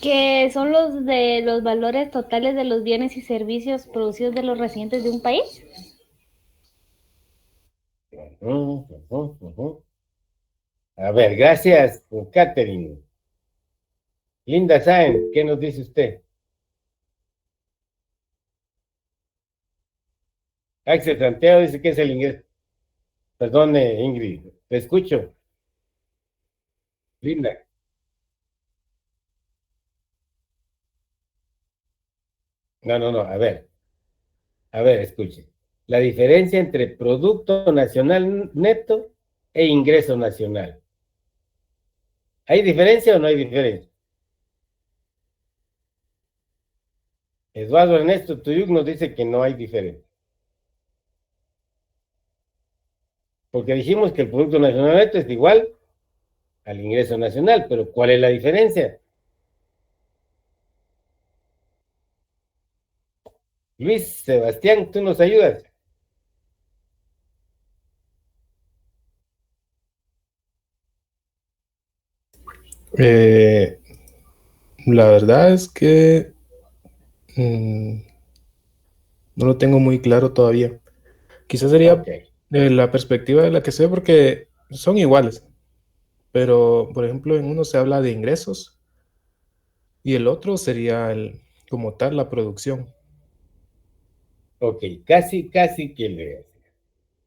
Que son los de los valores totales de los bienes y servicios producidos de los residentes de un país. Ujú, ujú, ujú. A ver, gracias, Catherine. Linda Sáenz, ¿qué nos dice usted? Axel Santiago dice que es el ingreso. Perdone, Ingrid, te escucho. Linda. No, no, no, a ver, escuche. La diferencia entre Producto Nacional Neto e ingreso nacional. ¿Hay diferencia o no hay diferencia? Eduardo Ernesto Tuyuk nos dice que no hay diferencia. Porque dijimos que el Producto Nacional Neto es igual al ingreso nacional, pero ¿cuál es la diferencia? Luis Sebastián, ¿tú nos ayudas? Eh, la verdad es que mm, no lo tengo muy claro todavía. Quizás sería Ok, la perspectiva de la que sé porque son iguales, pero por ejemplo en uno se habla de ingresos y el otro sería como tal la producción. ok, casi que le...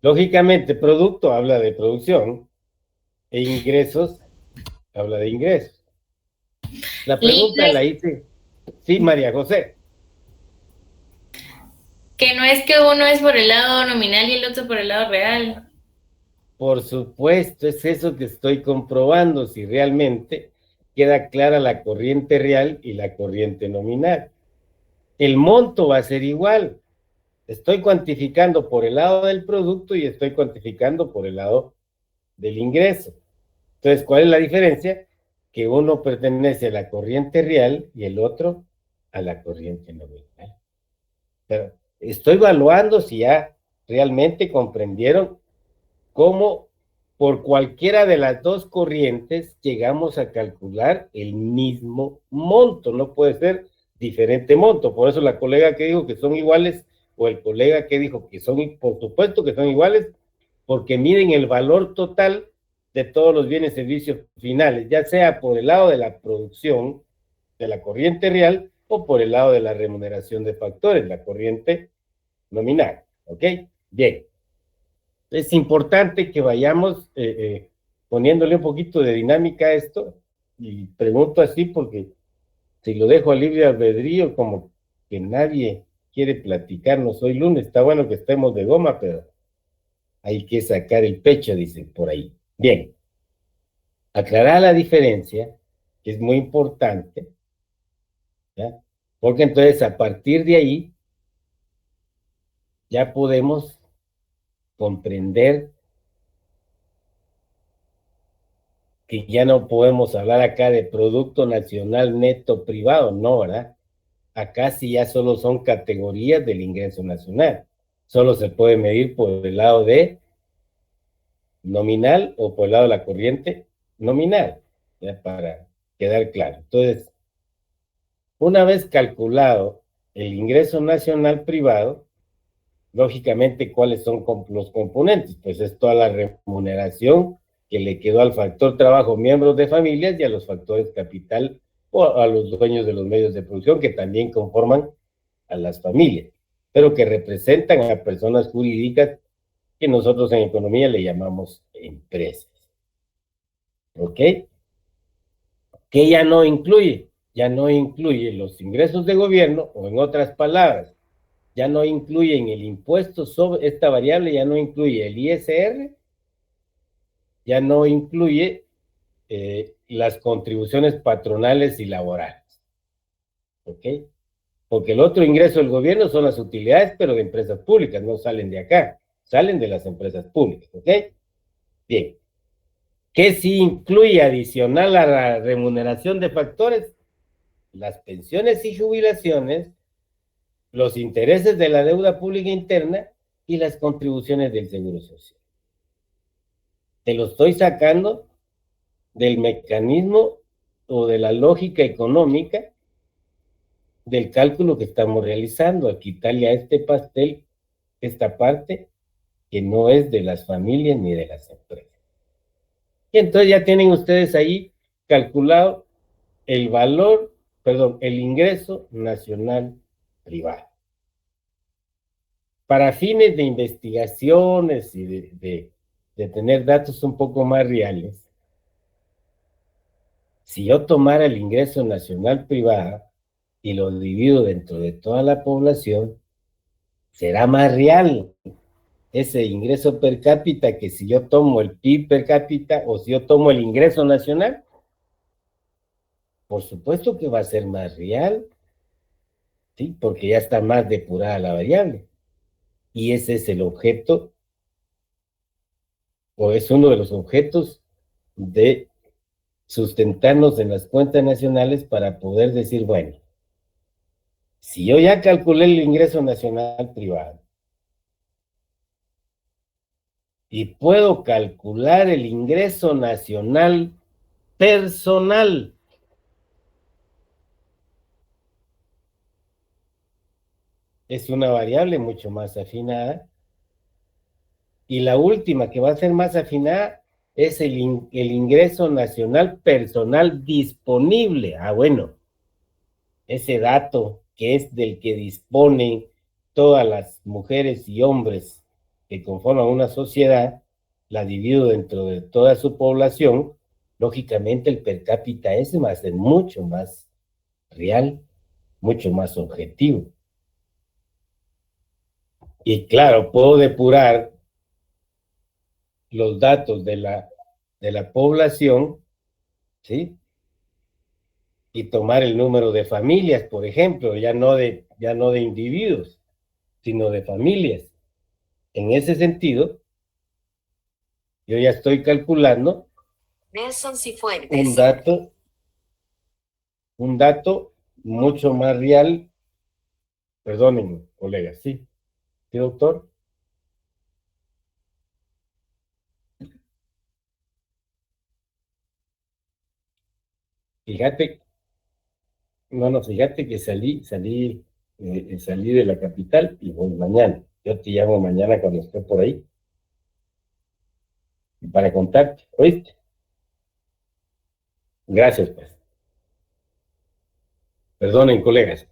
Lógicamente, producto habla de producción e ingresos habla de ingresos. La pregunta Linda, la hice, sí, María José. que no es que uno es por el lado nominal y el otro por el lado real. Por supuesto, es eso que estoy comprobando, si realmente queda clara la corriente real y la corriente nominal. El monto va a ser igual. Estoy cuantificando por el lado del producto y estoy cuantificando por el lado del ingreso. Entonces, ¿cuál es la diferencia? Que uno pertenece a la corriente real y el otro a la corriente nominal. Pero estoy evaluando si ya realmente comprendieron cómo por cualquiera de las dos corrientes llegamos a calcular el mismo monto. No puede ser diferente monto. Por eso la colega que dijo que son iguales o el colega que dijo que son, por supuesto que son iguales, porque miden el valor total de todos los bienes y servicios finales, ya sea por el lado de la producción, de la corriente real, o por el lado de la remuneración de factores, la corriente nominal. ¿Ok? Bien. Es importante que vayamos poniéndole un poquito de dinámica a esto, y pregunto así porque si lo dejo a libre albedrío, como que nadie quiere platicarnos hoy lunes, está bueno que estemos de goma, pero hay que sacar el pecho, dicen por ahí. Bien, aclarar la diferencia, que es muy importante, ¿ya? Porque entonces a partir de ahí ya podemos comprender que ya no podemos hablar acá de Producto Nacional Neto Privado, no, ¿verdad? Acá sí ya solo son categorías del ingreso nacional. Solo se puede medir por el lado de nominal o por el lado de la corriente nominal, ya para quedar claro. Entonces, una vez calculado el ingreso nacional privado, lógicamente, ¿cuáles son los componentes? Pues es toda la remuneración que le quedó al factor trabajo, miembros de familias y a los factores capital o a los dueños de los medios de producción que también conforman a las familias, pero que representan a personas jurídicas que nosotros en economía le llamamos empresas. ¿Ok? ¿Qué ya no incluye? Ya no incluye los ingresos de gobierno, o en otras palabras, ya no incluyen el impuesto sobre esta variable, ya no incluye el ISR, ya no incluye las contribuciones patronales y laborales. ¿Ok? Porque el otro ingreso del gobierno son las utilidades, pero de empresas públicas, no salen de acá, salen de las empresas públicas. ¿Ok? Bien. ¿Qué sí incluye adicional a la remuneración de factores? Las pensiones y jubilaciones, los intereses de la deuda pública interna y las contribuciones del Seguro Social. te lo estoy sacando del mecanismo o de la lógica económica del cálculo que estamos realizando, al quitarle a este pastel esta parte que no es de las familias ni de las empresas. Y entonces ya tienen ustedes ahí calculado el valor, perdón, el ingreso nacional privado. Para fines de investigaciones y de tener datos un poco más reales, si yo tomara el ingreso nacional privado y lo divido dentro de toda la población, será más real ese ingreso per cápita que si yo tomo el PIB per cápita o si yo tomo el ingreso nacional. Por supuesto que va a ser más real, ¿sí? Porque ya está más depurada la variable. Y ese es el objeto, o es uno de los objetos de sustentarnos en las cuentas nacionales para poder decir, bueno, si yo ya calculé el ingreso nacional privado y puedo calcular el ingreso nacional personal, es una variable mucho más afinada. Y la última que va a ser más afinada es el ingreso nacional personal disponible. Ah, bueno, ese dato que es del que disponen todas las mujeres y hombres que conforman una sociedad, la divido dentro de toda su población, lógicamente el per cápita ese va a ser mucho más real, mucho más objetivo. Y claro, puedo depurar los datos de la población, ¿sí? Y tomar el número de familias, por ejemplo, ya no de individuos, sino de familias. En ese sentido, yo ya estoy calculando Nelson Cifuentes. un dato mucho más real. Perdónenme, colegas, ¿sí? ¿Sí, doctor? Fíjate que salí de la capital y voy mañana. Yo te llamo mañana cuando esté por ahí para contarte, ¿oíste? Gracias, pues. Perdonen, colegas.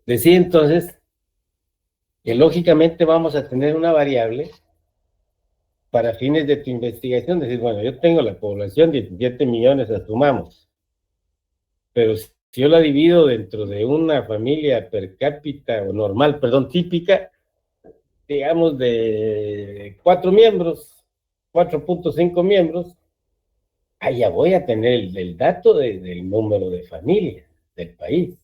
Decía entonces que lógicamente vamos a tener una variable para fines de tu investigación. Decir, bueno, yo tengo la población, 17 millones, asumamos. Pero si yo la divido dentro de una familia per cápita o normal, perdón, típica, digamos de 4 miembros, 4.5 miembros, ahí ya voy a tener el dato del número de familias del país.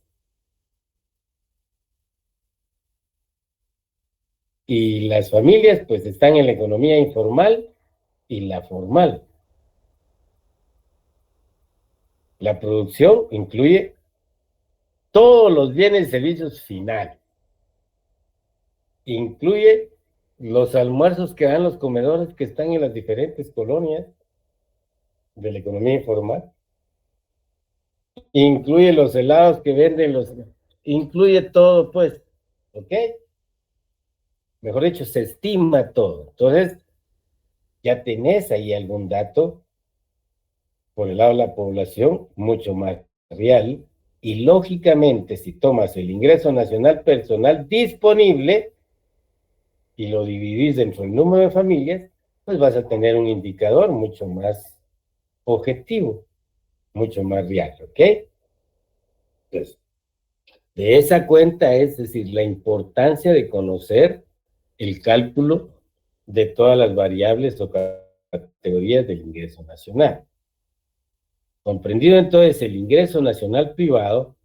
Y las familias pues están en la economía informal y la formal. La producción incluye todos los bienes y servicios finales. Incluye los almuerzos que dan los comedores que están en las diferentes colonias de la economía informal. Incluye los helados que venden incluye todo, pues, ¿ok? Mejor dicho, se estima todo. Entonces, ya tenés ahí algún dato por el lado de la población mucho más real, y lógicamente si tomas el ingreso nacional personal disponible y lo dividís dentro del número de familias, pues vas a tener un indicador mucho más objetivo, mucho más real, ¿ok? Entonces, de esa cuenta es decir, la importancia de conocer el cálculo de todas las variables o categorías del ingreso nacional. Comprendido entonces el ingreso nacional privado,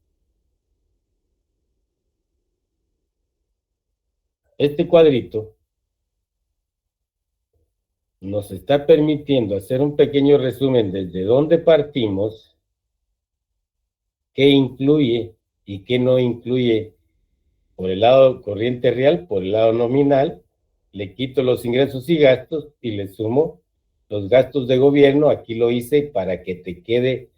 este cuadrito nos está permitiendo hacer un pequeño resumen desde dónde partimos, qué incluye y qué no incluye por el lado corriente real, por el lado nominal, le quito los ingresos y gastos y le sumo los gastos de gobierno. Aquí lo hice para que te quede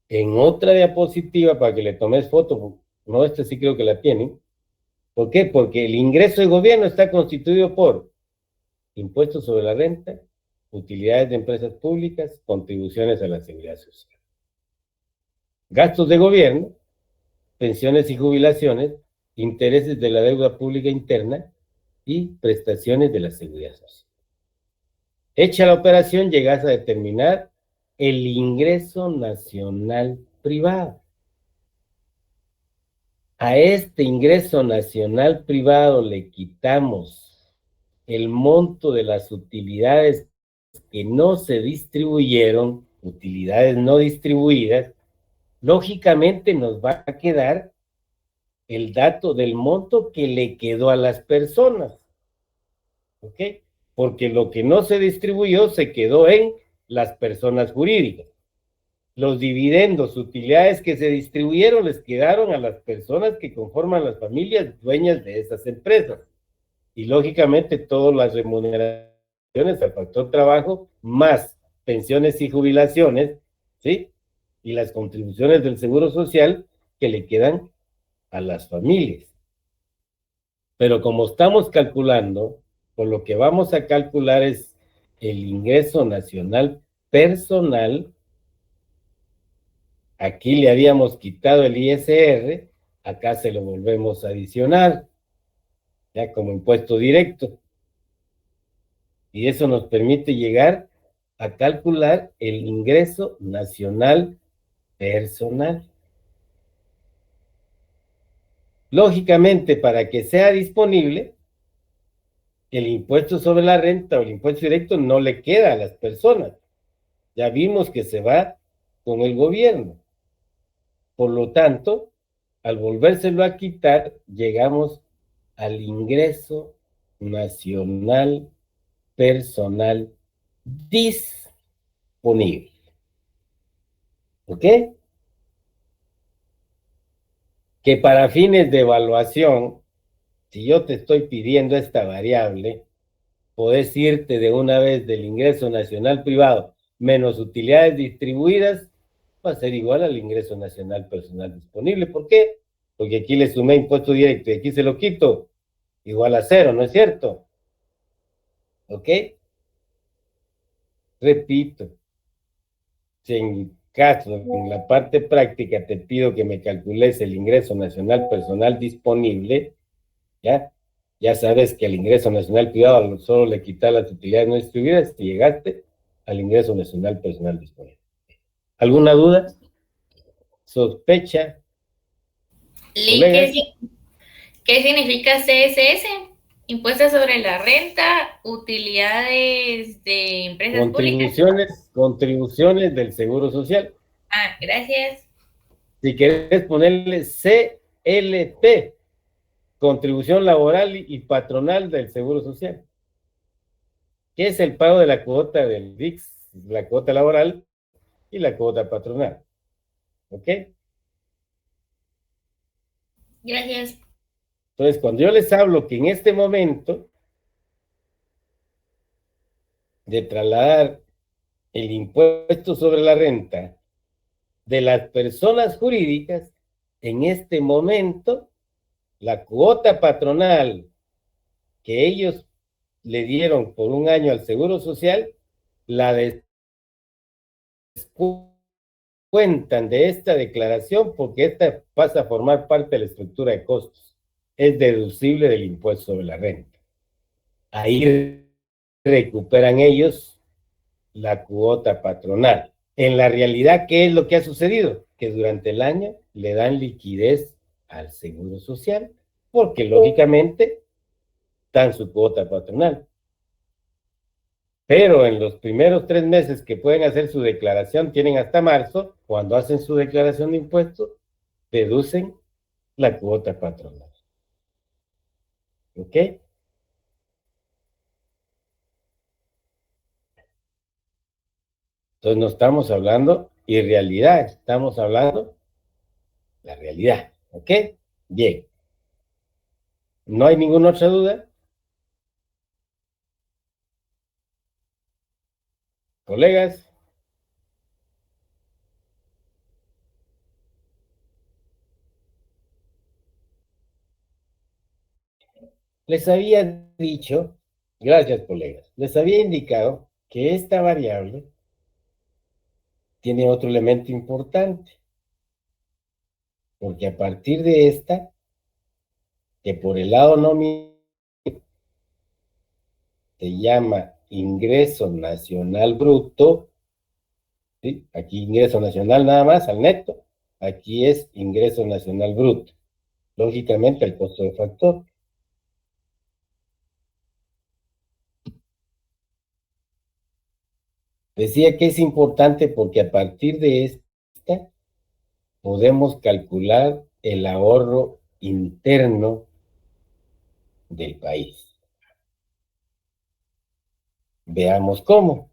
en otra diapositiva, para que le tomes foto. No, esta sí creo que la tienen. ¿Por qué? Porque el ingreso de gobierno está constituido por impuestos sobre la renta, utilidades de empresas públicas, contribuciones a la seguridad social. Gastos de gobierno, pensiones y jubilaciones, intereses de la deuda pública interna y prestaciones de la seguridad social. Hecha la operación, llegas a determinar el ingreso nacional privado. A este ingreso nacional privado le quitamos el monto de las utilidades que no se distribuyeron, utilidades no distribuidas. Lógicamente nos va a quedar el dato del monto que le quedó a las personas, ¿ok? Porque lo que no se distribuyó se quedó en las personas jurídicas. Los dividendos, utilidades que se distribuyeron, les quedaron a las personas que conforman las familias dueñas de esas empresas. Y lógicamente todas las remuneraciones al factor trabajo, más pensiones y jubilaciones, ¿sí? Y las contribuciones del Seguro Social que le quedan a las familias. Pero como estamos calculando, por lo que vamos a calcular es el ingreso nacional personal. Aquí le habíamos quitado el ISR, acá se lo volvemos a adicionar, ya como impuesto directo. Y eso nos permite llegar a calcular el ingreso nacional personal. Lógicamente, para que sea disponible, el impuesto sobre la renta o el impuesto directo no le queda a las personas. Ya vimos que se va con el gobierno. Por lo tanto, al volvérselo a quitar, llegamos al ingreso nacional personal disponible. ¿Ok? Que para fines de evaluación, si yo te estoy pidiendo esta variable, podés irte de una vez del ingreso nacional privado menos utilidades distribuidas, va a ser igual al ingreso nacional personal disponible. ¿Por qué? Porque aquí le sumé impuesto directo y aquí se lo quito, igual a 0, ¿no es cierto? ¿Ok? Repito, si en caso, en la parte práctica te pido que me calcules el ingreso nacional personal disponible, ¿ya? Ya sabes que al ingreso nacional privado solo le quitas las utilidades no distribuidas y llegaste al ingreso nacional personal disponible. ¿Alguna duda? ¿Sospecha? Lee, ¿qué significa CSS? Impuestos sobre la renta, utilidades de empresas públicas. Contribuciones del Seguro Social. Ah, gracias. Si querés ponerle CLP, contribución laboral y patronal del Seguro Social, que es el pago de la cuota del VIX, la cuota laboral y la cuota patronal. ¿Ok? Gracias. Entonces, cuando yo les hablo que en este momento de trasladar el impuesto sobre la renta de las personas jurídicas, en este momento, la cuota patronal que ellos le dieron por un año al Seguro Social, la descuentan de esta declaración porque esta pasa a formar parte de la estructura de costos. Es deducible del impuesto sobre la renta. Ahí recuperan ellos la cuota patronal. En la realidad, ¿qué es lo que ha sucedido? Que durante el año le dan liquidez al Seguro Social, porque lógicamente dan su cuota patronal. Pero en los primeros 3 meses que pueden hacer su declaración, tienen hasta marzo, cuando hacen su declaración de impuestos, deducen la cuota patronal. ¿Ok? Entonces no estamos hablando irrealidad, estamos hablando la realidad. ¿Ok? Bien. ¿No hay ninguna otra duda? Colegas, les había dicho, gracias colegas, les había indicado que esta variable tiene otro elemento importante, porque a partir de esta, que por el lado nominal se llama ingreso nacional bruto, ¿sí? Aquí ingreso nacional nada más, al neto, aquí es ingreso nacional bruto, lógicamente el costo de factor. Decía que es importante porque a partir de esta podemos calcular el ahorro interno del país. Veamos cómo.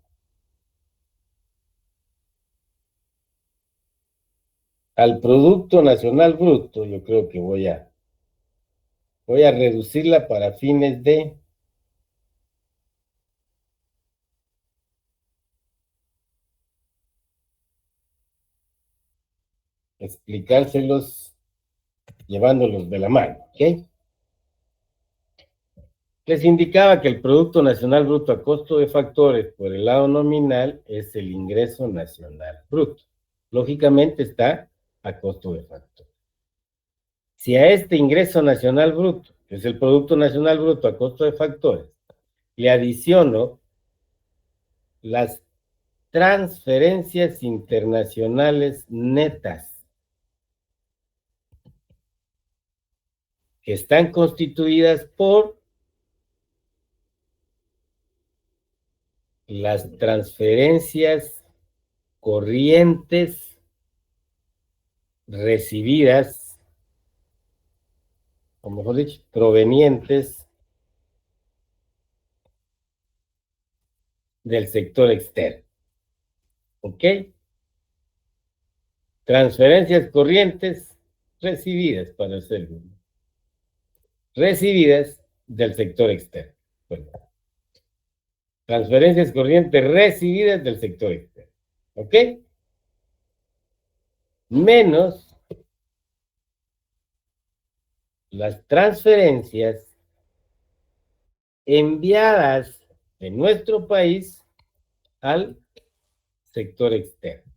Al Producto Nacional Bruto, yo creo que voy a reducirla para fines de explicárselos llevándolos de la mano, ¿ok? Les indicaba que el Producto Nacional Bruto a costo de factores por el lado nominal es el ingreso nacional bruto. Lógicamente está a costo de factor. Si a este ingreso nacional bruto, que es el Producto Nacional Bruto a costo de factores, le adiciono las transferencias internacionales netas, que están constituidas por las transferencias corrientes recibidas, o mejor dicho, provenientes del sector externo. ¿Ok? Transferencias corrientes recibidas, para ser recibidas del sector externo. Bueno, transferencias corrientes recibidas del sector externo. ¿Ok? Menos las transferencias enviadas de nuestro país al sector externo.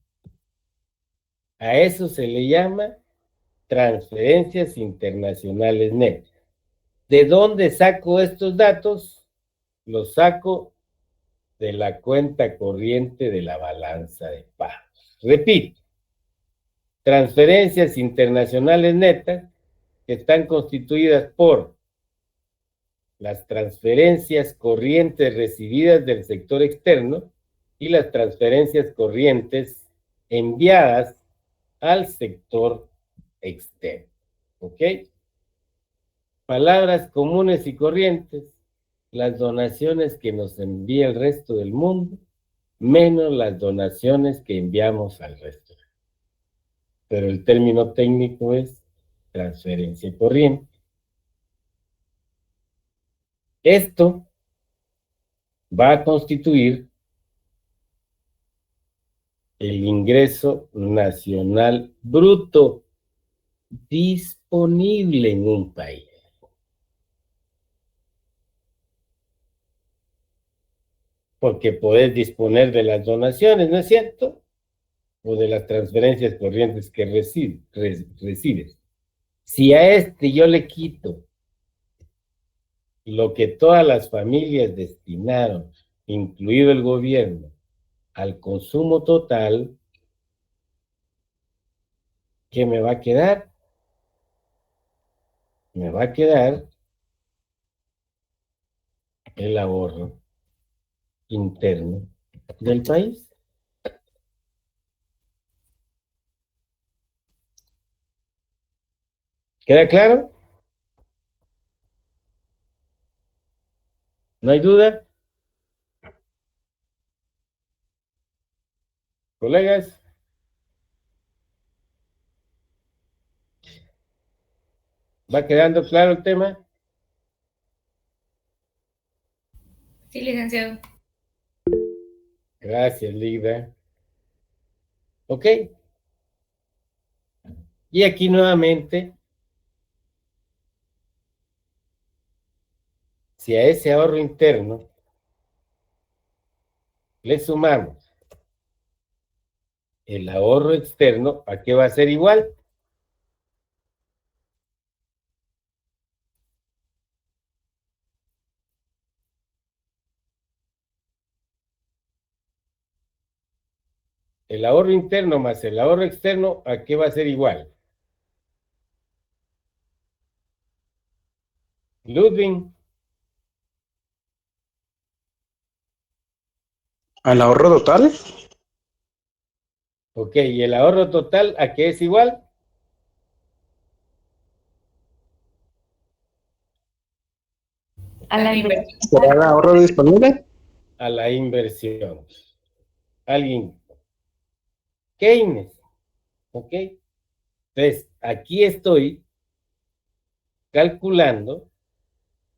A eso se le llama transferencias internacionales netas. ¿De dónde saco estos datos? Los saco de la cuenta corriente de la balanza de pagos. Repito, transferencias internacionales netas que están constituidas por las transferencias corrientes recibidas del sector externo y las transferencias corrientes enviadas al sector externo. ¿Ok? Palabras comunes y corrientes, las donaciones que nos envía el resto del mundo, menos las donaciones que enviamos al resto. Pero el término técnico es transferencia corriente. Esto va a constituir el ingreso nacional bruto disponible en un país. Porque podés disponer de las donaciones, ¿no es cierto? O de las transferencias corrientes que recibes. Si a este yo le quito lo que todas las familias destinaron, incluido el gobierno, al consumo total, ¿qué me va a quedar? Me va a quedar el ahorro interno del país. ¿Queda claro? ¿No hay duda? Colegas, ¿va quedando claro el tema? Sí, licenciado. Gracias, Lida. Ok. Y aquí nuevamente, si a ese ahorro interno le sumamos el ahorro externo, ¿a qué va a ser igual? El ahorro interno más el ahorro externo, ¿a qué va a ser igual? Ludwig, ¿Al ahorro total? ok, ¿y el ahorro total a qué es igual? A la inversión. ¿Será el ahorro disponible? A la inversión. Alguien. Keynes, ok. Entonces, aquí estoy calculando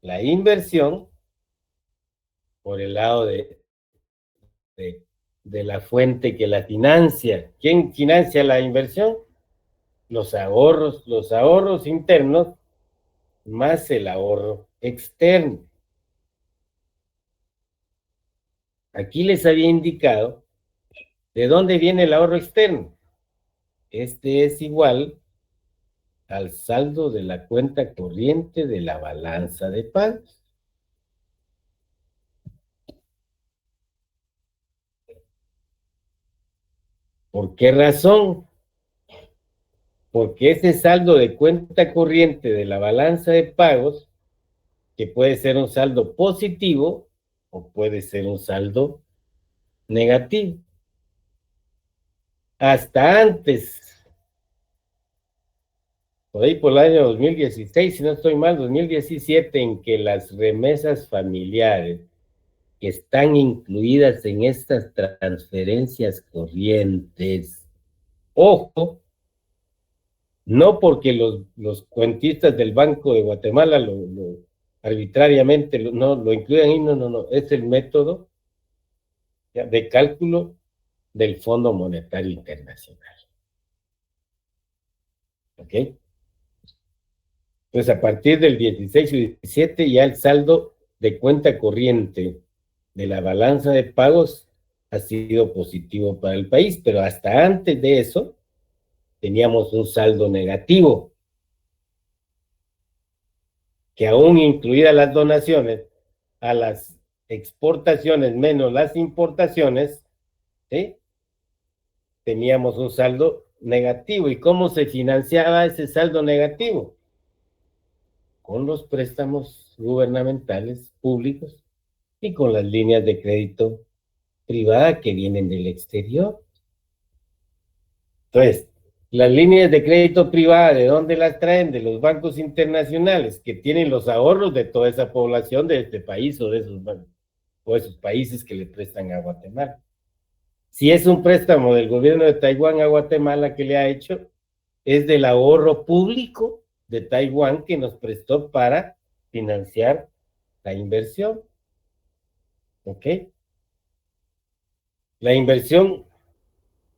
la inversión por el lado de la fuente que la financia. ¿Quién financia la inversión? Los ahorros internos más el ahorro externo. Aquí les había indicado de dónde viene el ahorro externo. Este es igual al saldo de la cuenta corriente de la balanza de pagos. ¿Por qué razón? Porque ese saldo de cuenta corriente de la balanza de pagos, que puede ser un saldo positivo o puede ser un saldo negativo. Hasta antes, por ahí por el año 2016, si no estoy mal, 2017, en que las remesas familiares que están incluidas en estas transferencias corrientes, ojo, no porque los cuentistas del Banco de Guatemala arbitrariamente lo incluyan ahí, no, es el método de cálculo del Fondo Monetario Internacional. ¿Ok? Entonces, a partir del 16 y 17, ya el saldo de cuenta corriente de la balanza de pagos ha sido positivo para el país, pero hasta antes de eso teníamos un saldo negativo, que aún incluidas las donaciones a las exportaciones menos las importaciones, ¿sí? Teníamos un saldo negativo. ¿Y cómo se financiaba ese saldo negativo? Con los préstamos gubernamentales públicos y con las líneas de crédito privada que vienen del exterior. Entonces, las líneas de crédito privada, ¿de dónde las traen? De los bancos internacionales, que tienen los ahorros de toda esa población de este país o de esos países que le prestan a Guatemala. Si es un préstamo del gobierno de Taiwán a Guatemala que le ha hecho, es del ahorro público de Taiwán que nos prestó para financiar la inversión. ¿Ok? La inversión,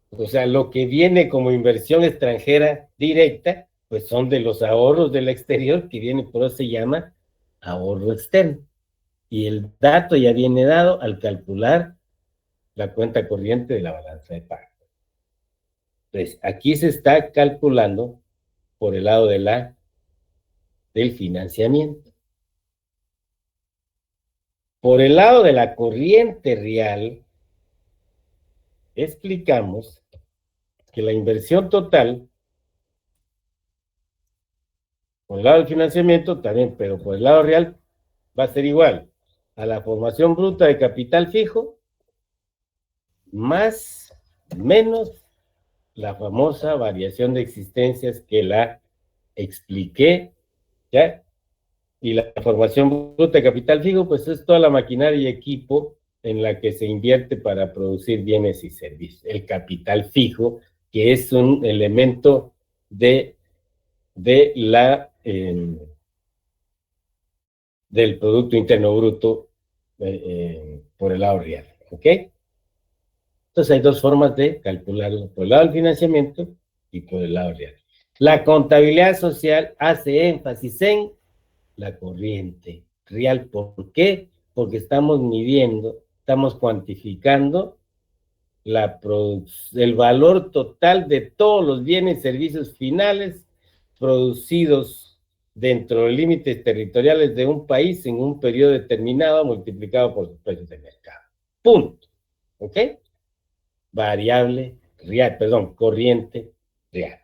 o sea, lo que viene como inversión extranjera directa, pues son de los ahorros del exterior que viene, por eso se llama ahorro externo. Y el dato ya viene dado al calcular la cuenta corriente de la balanza de pagos. Entonces, aquí se está calculando por el lado del financiamiento. Por el lado de la corriente real, explicamos que la inversión total, por el lado del financiamiento también, pero por el lado real, va a ser igual a la formación bruta de capital fijo, más, menos la famosa variación de existencias que la expliqué, ¿ya? Y la formación bruta de capital fijo, pues es toda la maquinaria y equipo en la que se invierte para producir bienes y servicios. El capital fijo, que es un elemento del Producto Interno Bruto por el lado real, ¿ok? Entonces hay dos formas de calcularlo, por el lado del financiamiento y por el lado real. La contabilidad social hace énfasis en la corriente real. ¿Por qué? Porque estamos midiendo, estamos cuantificando el valor total de todos los bienes y servicios finales producidos dentro de los límites territoriales de un país en un periodo determinado multiplicado por sus precios de mercado. Punto. ¿Ok? Variable real, perdón, corriente real.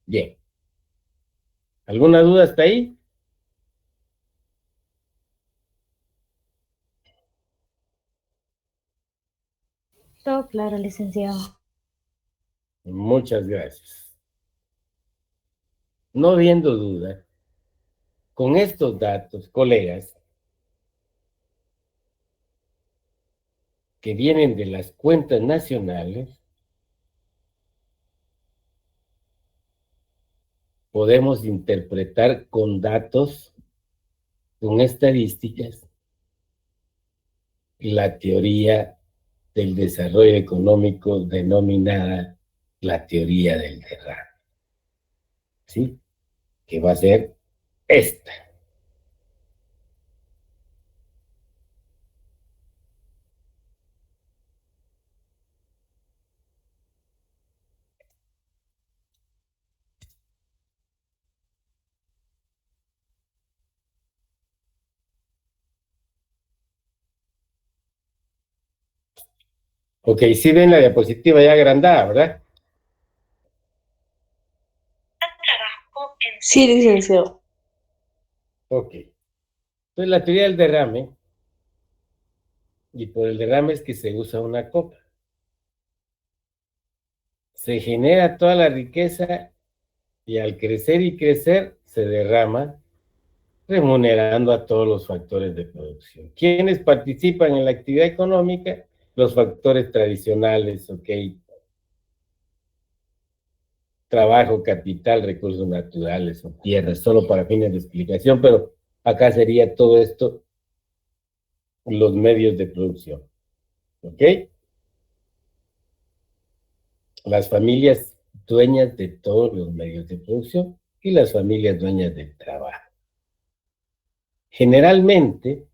Bien. ¿Alguna duda hasta ahí? Todo claro, licenciado. Muchas gracias. No habiendo duda, con estos datos, colegas, que vienen de las cuentas nacionales, podemos interpretar con datos, con estadísticas, la teoría del desarrollo económico denominada la teoría del derrame. ¿Sí? Que va a ser esta. Ok, sí ven la diapositiva ya agrandada, ¿verdad? Sí, licenciado. Ok. Entonces la teoría del derrame, y por el derrame es que se usa una copa. Se genera toda la riqueza y al crecer y crecer se derrama remunerando a todos los factores de producción. ¿Quiénes participan en la actividad económica? Los factores tradicionales, ok. Trabajo, capital, recursos naturales o tierras, solo para fines de explicación, pero acá sería todo esto los medios de producción, ¿ok? Las familias dueñas de todos los medios de producción y las familias dueñas del trabajo. Generalmente,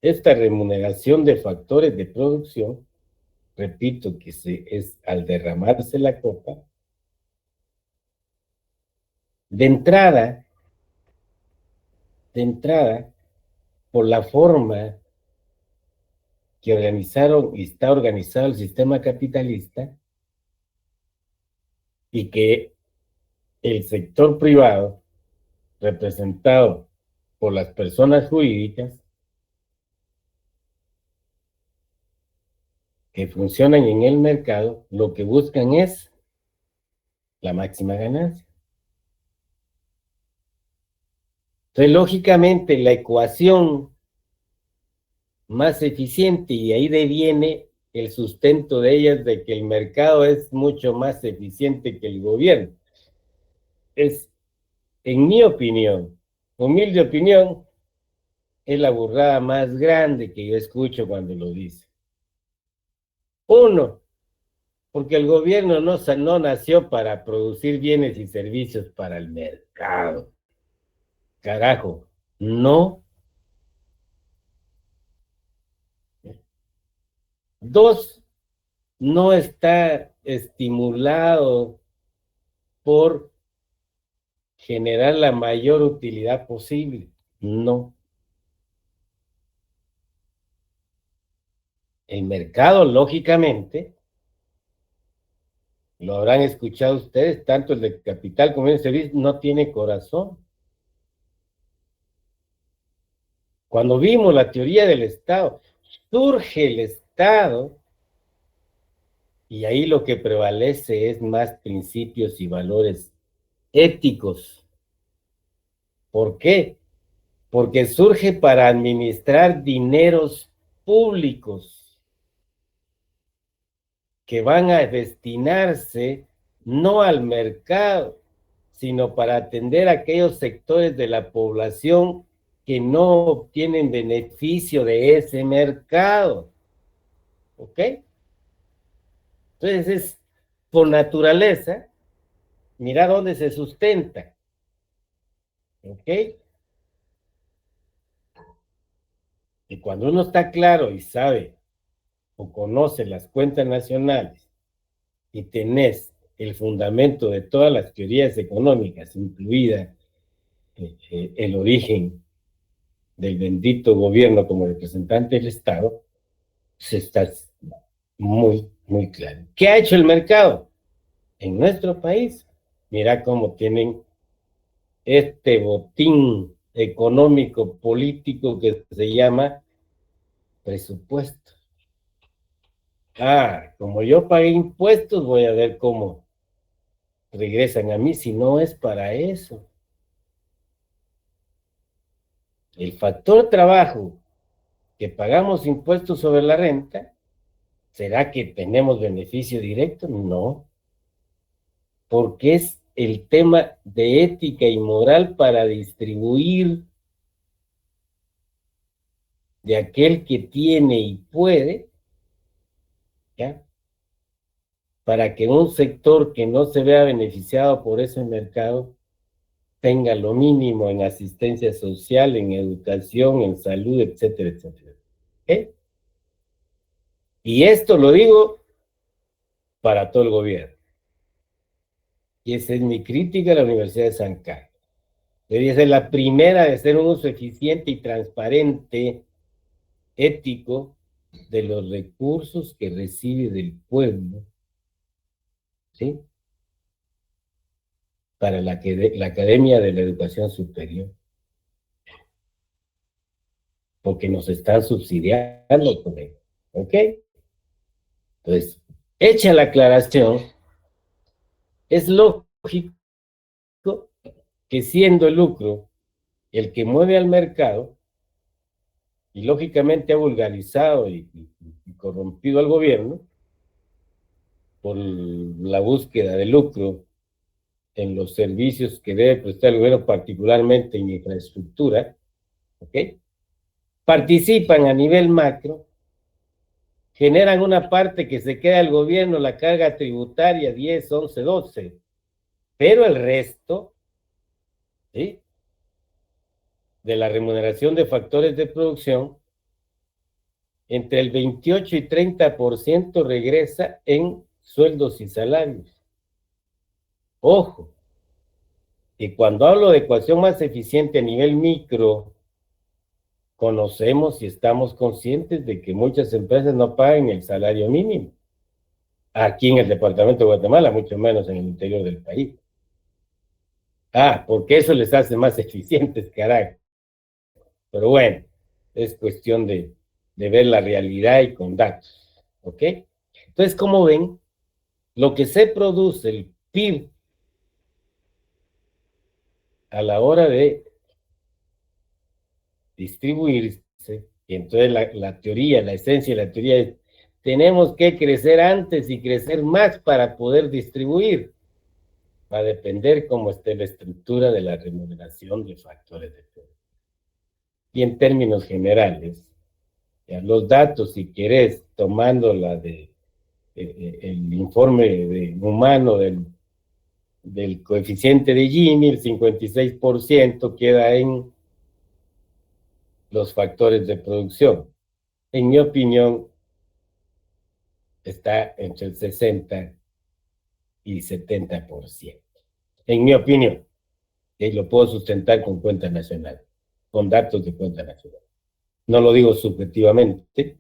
esta remuneración de factores de producción, repito que es al derramarse la copa, de entrada, por la forma que organizaron y está organizado el sistema capitalista y que el sector privado, representado por las personas jurídicas, que funcionan en el mercado, lo que buscan es la máxima ganancia. Entonces, lógicamente, la ecuación más eficiente, y ahí deviene el sustento de ellas, de que el mercado es mucho más eficiente que el gobierno. Es, en mi opinión, humilde opinión, es la burrada más grande que yo escucho cuando lo dice. Uno, porque el gobierno no nació para producir bienes y servicios para el mercado. Carajo, no. Dos, no está estimulado por generar la mayor utilidad posible. No. El mercado, lógicamente, lo habrán escuchado ustedes, tanto el de capital como el de servicios, no tiene corazón. Cuando vimos la teoría del Estado, surge el Estado y ahí lo que prevalece es más principios y valores éticos. ¿Por qué? Porque surge para administrar dineros públicos que van a destinarse no al mercado, sino para atender a aquellos sectores de la población que no obtienen beneficio de ese mercado. ¿Ok? Entonces es, por naturaleza, mira dónde se sustenta. ¿Ok? Y cuando uno está claro y sabe o conoce las cuentas nacionales y tenés el fundamento de todas las teorías económicas, incluida el origen del bendito gobierno como representante del Estado, se está muy, muy claro. ¿Qué ha hecho el mercado? En nuestro país, mira cómo tienen este botín económico político que se llama presupuesto. Ah, como yo pagué impuestos, voy a ver cómo regresan a mí, si no es para eso. El factor trabajo que pagamos impuestos sobre la renta, ¿será que tenemos beneficio directo? No, porque es el tema de ética y moral para distribuir de aquel que tiene y puede, ¿ya? Para que un sector que no se vea beneficiado por ese mercado tenga lo mínimo en asistencia social, en educación, en salud, etcétera, etcétera. ¿Okay? Y esto lo digo para todo el gobierno. Y esa es mi crítica a la Universidad de San Carlos. Debería ser la primera de hacer un uso eficiente y transparente, ético, de los recursos que recibe del pueblo, ¿sí? Para la Academia de la Educación Superior. Porque nos están subsidiando con ello. ¿Ok? Entonces, hecha la aclaración, es lógico que siendo el lucro el que mueve al mercado, y lógicamente ha vulgarizado y corrompido al gobierno por la búsqueda de lucro en los servicios que debe prestar el gobierno, particularmente en infraestructura, ¿ok? Participan a nivel macro, generan una parte que se queda al gobierno, la carga tributaria 10, 11, 12, pero el resto, ¿sí?, de la remuneración de factores de producción, entre el 28 y 30% regresa en sueldos y salarios. Ojo, que cuando hablo de ecuación más eficiente a nivel micro, conocemos y estamos conscientes de que muchas empresas no pagan el salario mínimo. Aquí en el departamento de Guatemala, mucho menos en el interior del país. Ah, porque eso les hace más eficientes, caray. Pero bueno, es cuestión de ver la realidad y con datos, ¿ok? Entonces, como ven, lo que se produce, el PIB, a la hora de distribuirse, y entonces la teoría, la esencia de la teoría es, tenemos que crecer antes y crecer más para poder distribuir. Va a depender cómo esté la estructura de la remuneración de factores de producción. Y en términos generales, ya los datos, si querés, tomando la de el informe humano del coeficiente de Gini, el 56% queda en los factores de producción. En mi opinión, está entre el 60 y 70%. En mi opinión, y lo puedo sustentar con cuenta nacional, con datos de cuenta nacional. No lo digo subjetivamente,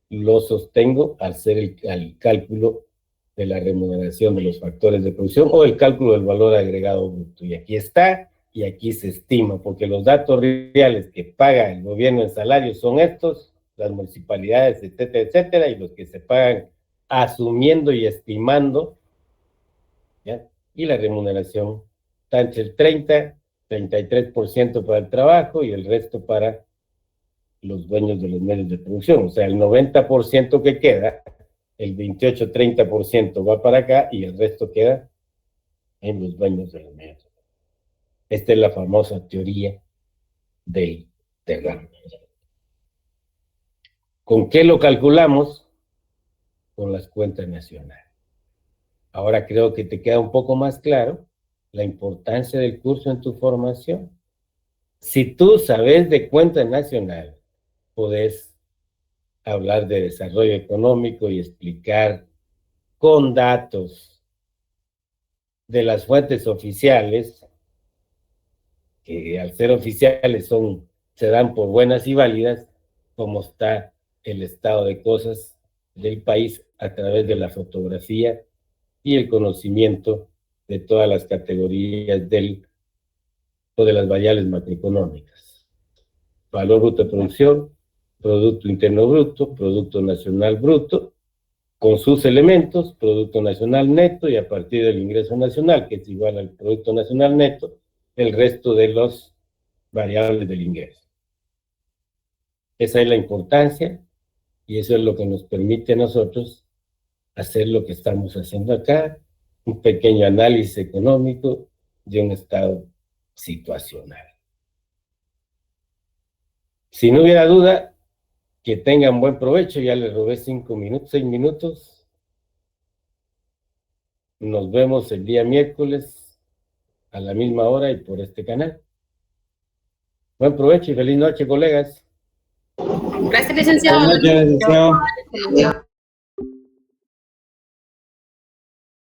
lo sostengo al hacer el cálculo de la remuneración de los factores de producción o el cálculo del valor agregado bruto. Y aquí está, y aquí se estima, porque los datos reales que paga el gobierno en salarios son estos, las municipalidades, etcétera, etcétera, y los que se pagan asumiendo y estimando, ¿ya? Y la remuneración está entre el 33% para el trabajo y el resto para los dueños de los medios de producción. O sea, el 90% que queda, el 28-30% va para acá y el resto queda en los dueños de los medios. Esta es la famosa teoría del derrame. ¿Con qué lo calculamos? Con las cuentas nacionales. Ahora creo que te queda un poco más claro la importancia del curso en tu formación. Si tú sabes de cuenta nacional, podés hablar de desarrollo económico y explicar con datos de las fuentes oficiales, que al ser oficiales se dan por buenas y válidas, cómo está el estado de cosas del país a través de la fotografía y el conocimiento de todas las categorías de las variables macroeconómicas. Valor bruto de producción, Producto Interno Bruto, Producto Nacional Bruto, con sus elementos, Producto Nacional Neto, y a partir del ingreso nacional, que es igual al Producto Nacional Neto, el resto de los variables del ingreso. Esa es la importancia, y eso es lo que nos permite a nosotros hacer lo que estamos haciendo acá, un pequeño análisis económico de un estado situacional. Si no hubiera duda, que tengan buen provecho. Ya les robé 6 minutos. Nos vemos el día miércoles a la misma hora y por este canal. Buen provecho y feliz noche, colegas. Gracias, licenciado. Buenas noches, licenciado.